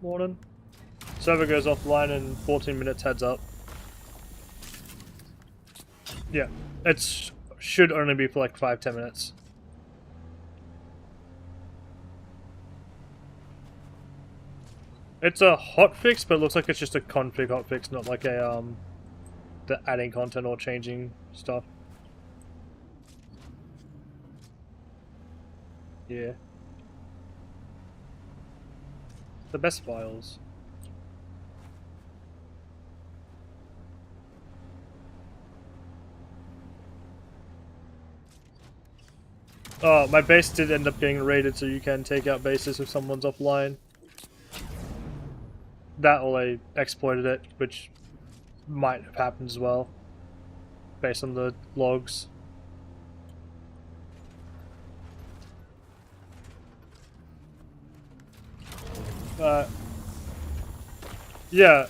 Morning. Server goes offline in 14 minutes, heads up. Yeah. It's should only be for like 5-10 minutes. It's a hotfix, but it looks like it's just a config hotfix, not like a the adding content or changing stuff. Yeah. The best files. Oh, my base did end up getting raided, so you can take out bases if someone's offline. That or they exploited it, which might have happened as well, based on the logs. Yeah.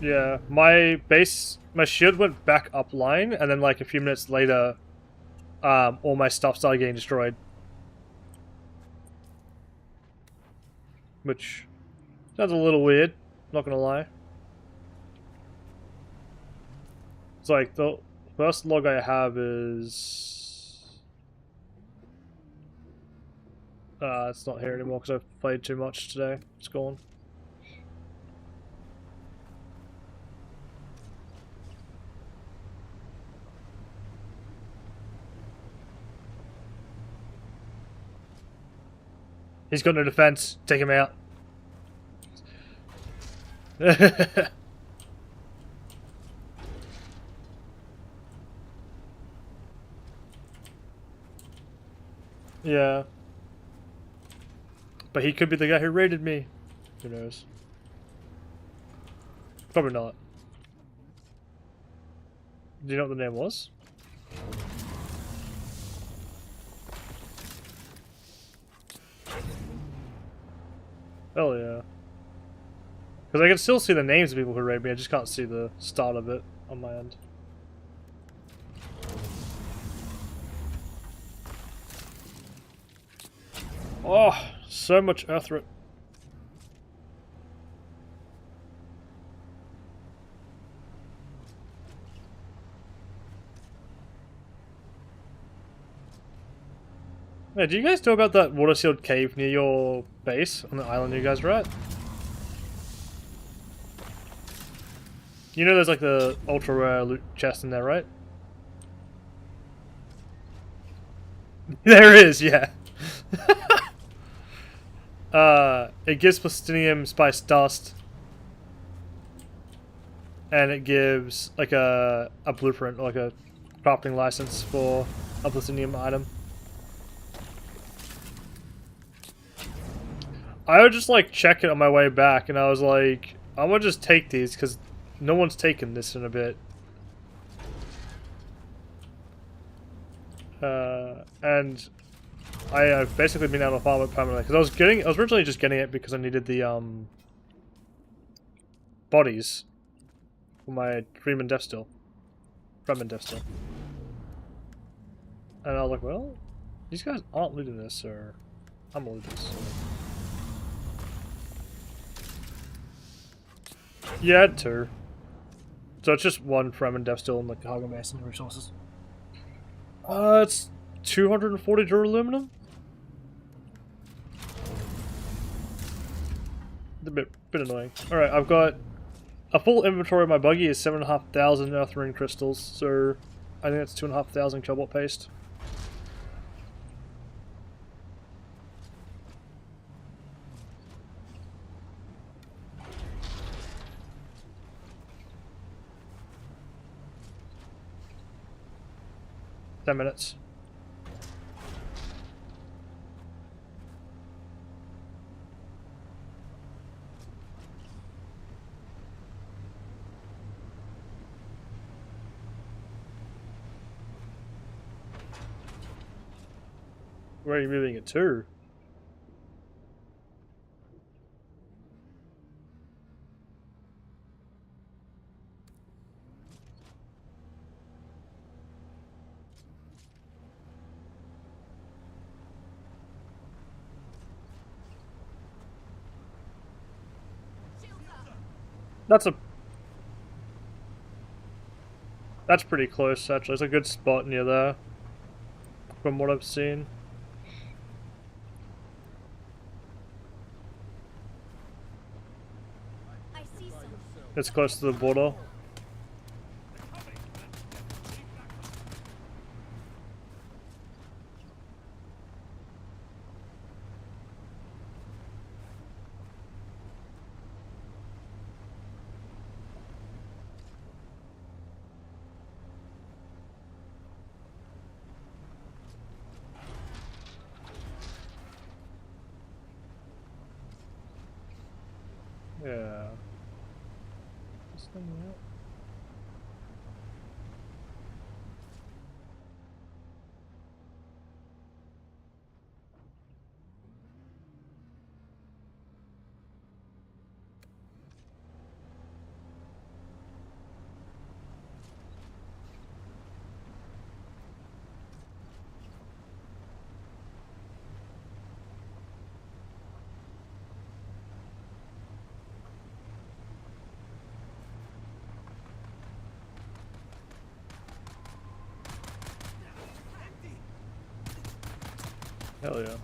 Yeah, my shield went back upline, and then like a few minutes later, all my stuff started getting destroyed. Which sounds a little weird, not gonna lie. It's like the first log I have is... it's not here anymore because I've played too much today. It's gone. He's got no defense. Take him out. Yeah. But he could be the guy who raided me. Who knows? Probably not. Do you know what the name was? Hell yeah. Because I can still see the names of people who raid me, I just can't see the start of it on my end. Oh, so much Earthrit. Yeah, do you guys know about that water-sealed cave near your base on the island you guys are at? You know there's like the ultra-rare loot chest in there, right? There is, yeah. It gives plutonium spice dust. And it gives like a blueprint, like a crafting license for a plutonium item. I would just like check it on my way back, and I was like, I'm gonna just take these because no one's taken this in a bit. And I've basically been able to farm it permanently because I was originally just getting it because I needed the bodies for my Freeman Death Still. Freeman Death Still. And I was like, well, these guys aren't looting this, or I'm gonna loot this. Yeah, two. So it's just one Fremen Death Still and the cargo mason resources. It's 240 duraluminum. A bit annoying. All right, I've got a full inventory of my buggy is 7,500 earth ring crystals, so I think that's 2,500 cobalt paste. Ten minutes. Where are you moving it to? That's a that's pretty close actually. It's a good spot near there, from what I've seen. I see some. It's close to the border. Yeah. This thing out. Hell yeah.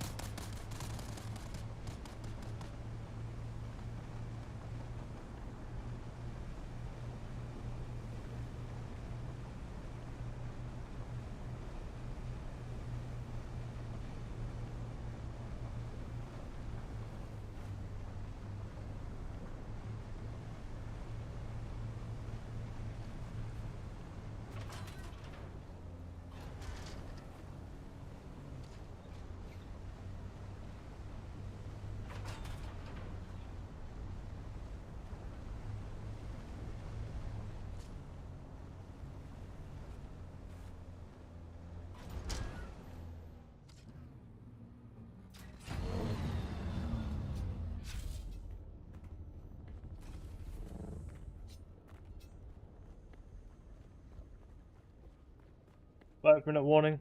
Five-minute warning.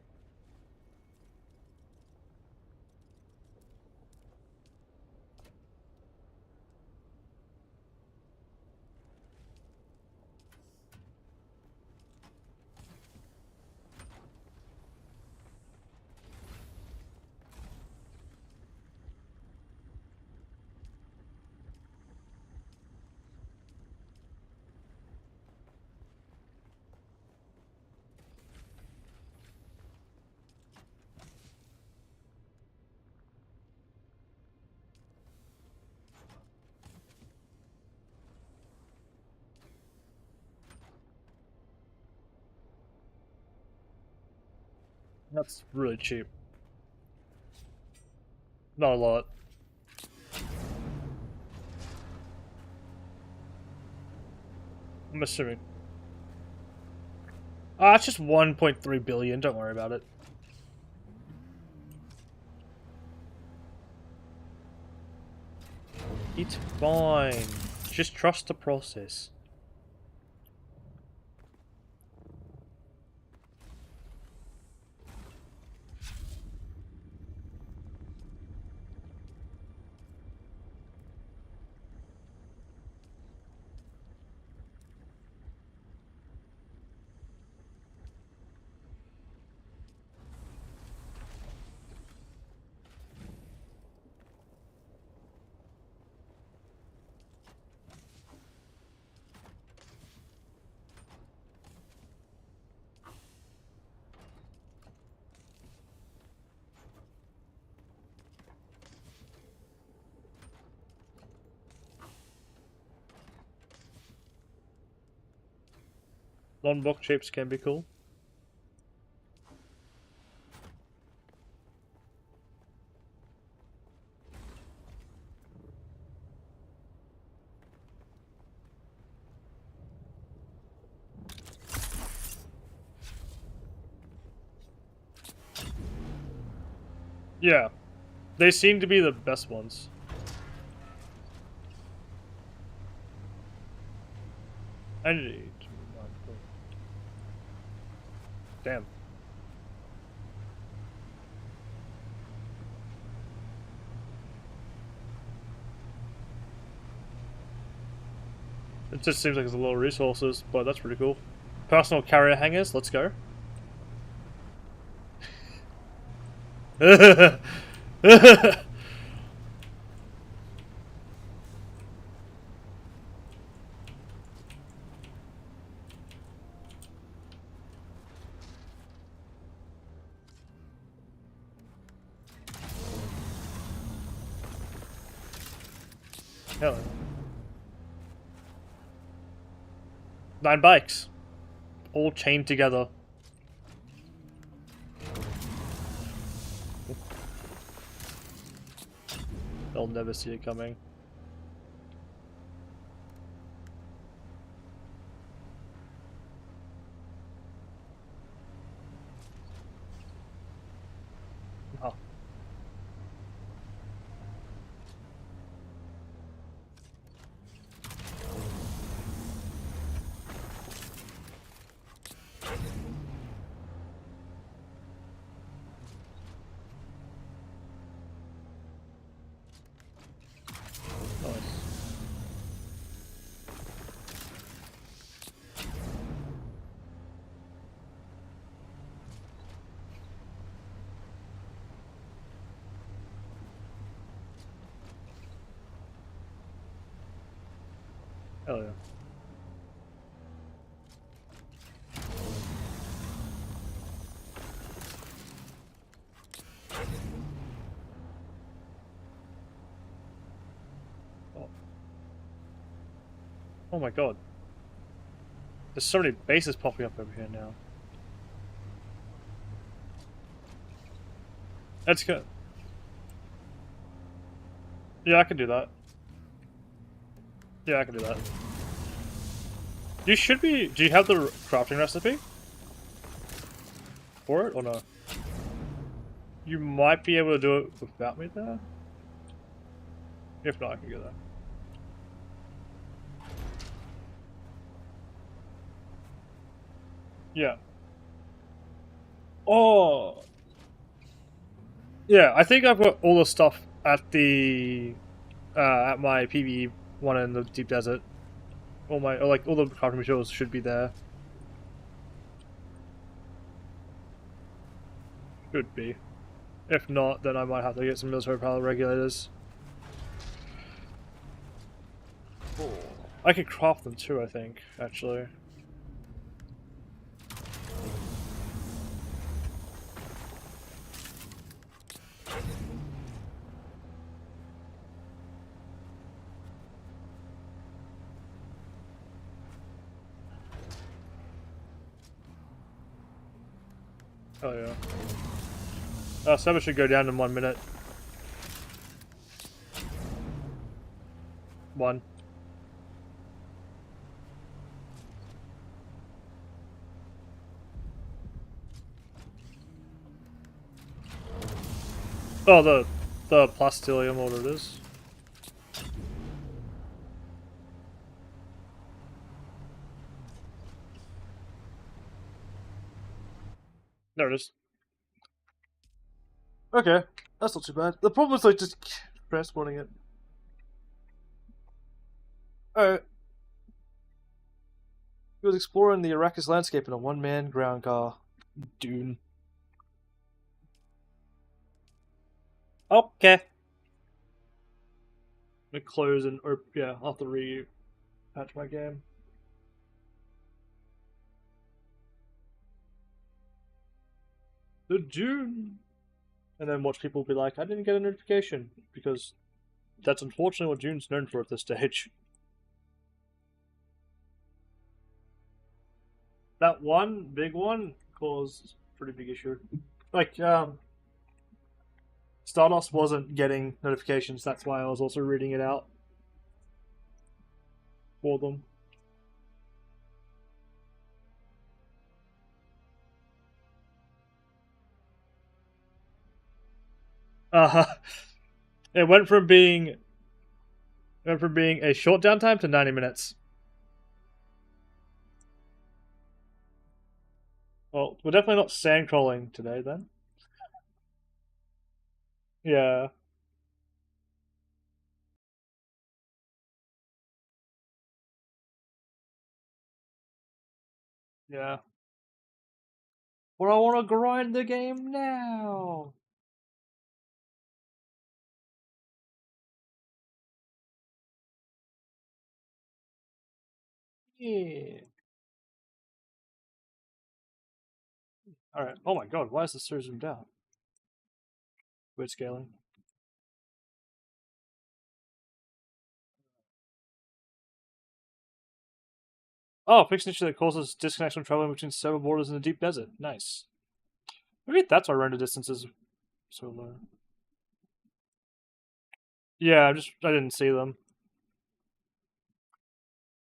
That's really cheap. Not a lot. I'm assuming. It's just 1.3 billion. Don't worry about it. It's fine. Just trust the process. Non-box shapes can be cool. Yeah. They seem to be the best ones. I need to... Damn. It just seems like there's a lot of resources, but that's pretty cool. Personal carrier hangars, let's go. Hell yeah. 9 bikes. All chained together. They'll never see it coming. Oh. Nice. Hell yeah. Oh. Oh my god. There's so many bases popping up over here now. That's good. Yeah, I can do that. Yeah, I can do that. You should be... Do you have the crafting recipe? For it, or no? You might be able to do it without me there? If not, I can go there. Yeah. Oh! Yeah, I think I've got all the stuff at the... at my PvE one in the deep desert. All the crafting materials should be there. Should be. If not, then I might have to get some military power regulators. I could craft them too, I think, actually. Oh yeah. Server should go down in 1 minute. 1. Oh, the plastilium, what it is. There it is. Okay, that's not too bad. The problem is like just transporting it. Alright. He was exploring the Arrakis landscape in a one-man ground car. Dune. Okay. I'm gonna close and yeah, I'll have to re-patch my game. The Dune. And then watch people be like, I didn't get a notification because that's unfortunately what Dune's known for at this stage. That one big one caused a pretty big issue. Like, Stardust wasn't getting notifications, that's why I was also reading it out for them. Uh, it went from being a short downtime to 90 minutes. Well, we're definitely not sand crawling today then. Yeah. Yeah. But I want to grind the game now. Yeah. All right. Oh my god, why is the server zoomed out? Weird scaling. Oh, fixed an issue that causes disconnection when traveling between several borders in the deep desert. Nice. Maybe that's why render distance is so low. Yeah, I didn't see them.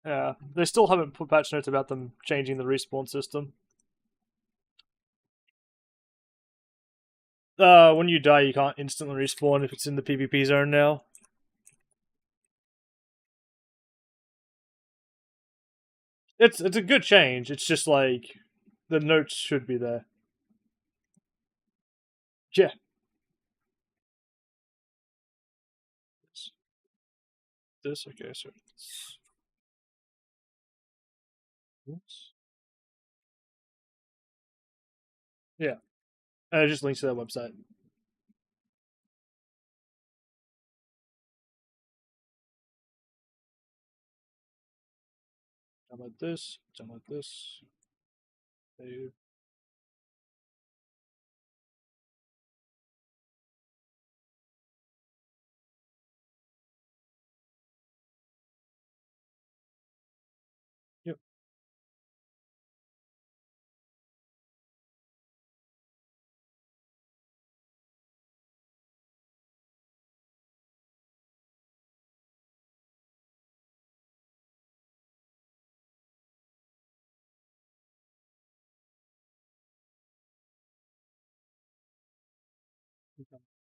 Yeah, they still haven't put patch notes about them changing the respawn system. When you die, you can't instantly respawn if it's in the PvP zone now. It's a good change. It's just like the notes should be there. Yeah. This okay, so this. Yeah, and it just links to that website. Download this. Download this. Save. Yep.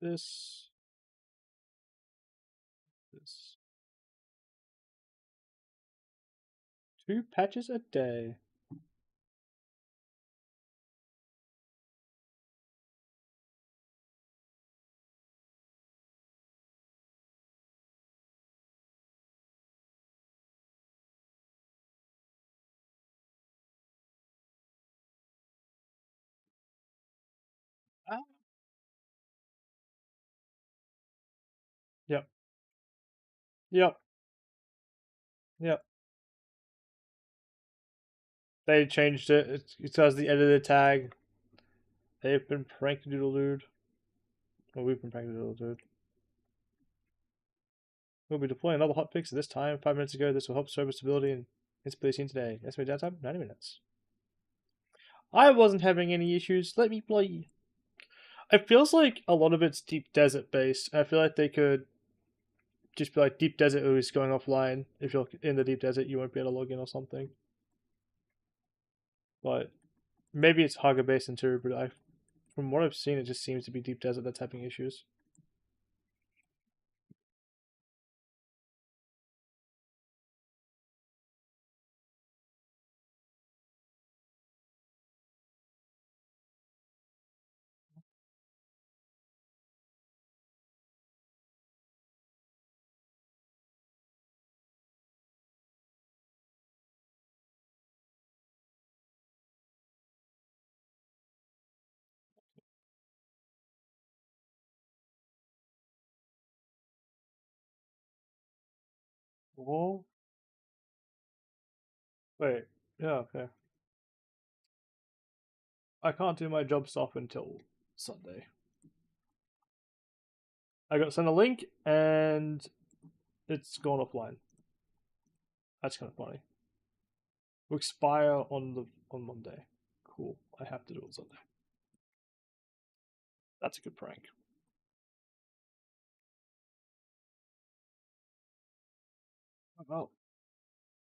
This. This. 2 patches a day. Ah. Yep. Yep. Yep. They changed it. It says the editor tag. They've been prank doodle dude. Well, we've been prank doodle dude. We'll be deploying another hotfix at this time. 5 minutes ago, this will help server stability and instability seen today. Estimated downtime 90 minutes. I wasn't having any issues. Let me play. It feels like a lot of it's deep desert based. I feel like they could just be like deep desert is going offline. If you're in the deep desert, you won't be able to log in or something. But maybe it's Haga based interior. But from what I've seen, it just seems to be deep desert that's having issues. Oh, wait. Yeah, okay. I can't do my job stuff until Sunday. I got sent a link and it's gone offline. That's kind of funny. Will expire on Monday. Cool. I have to do it Sunday. That's a good prank. Oh, well.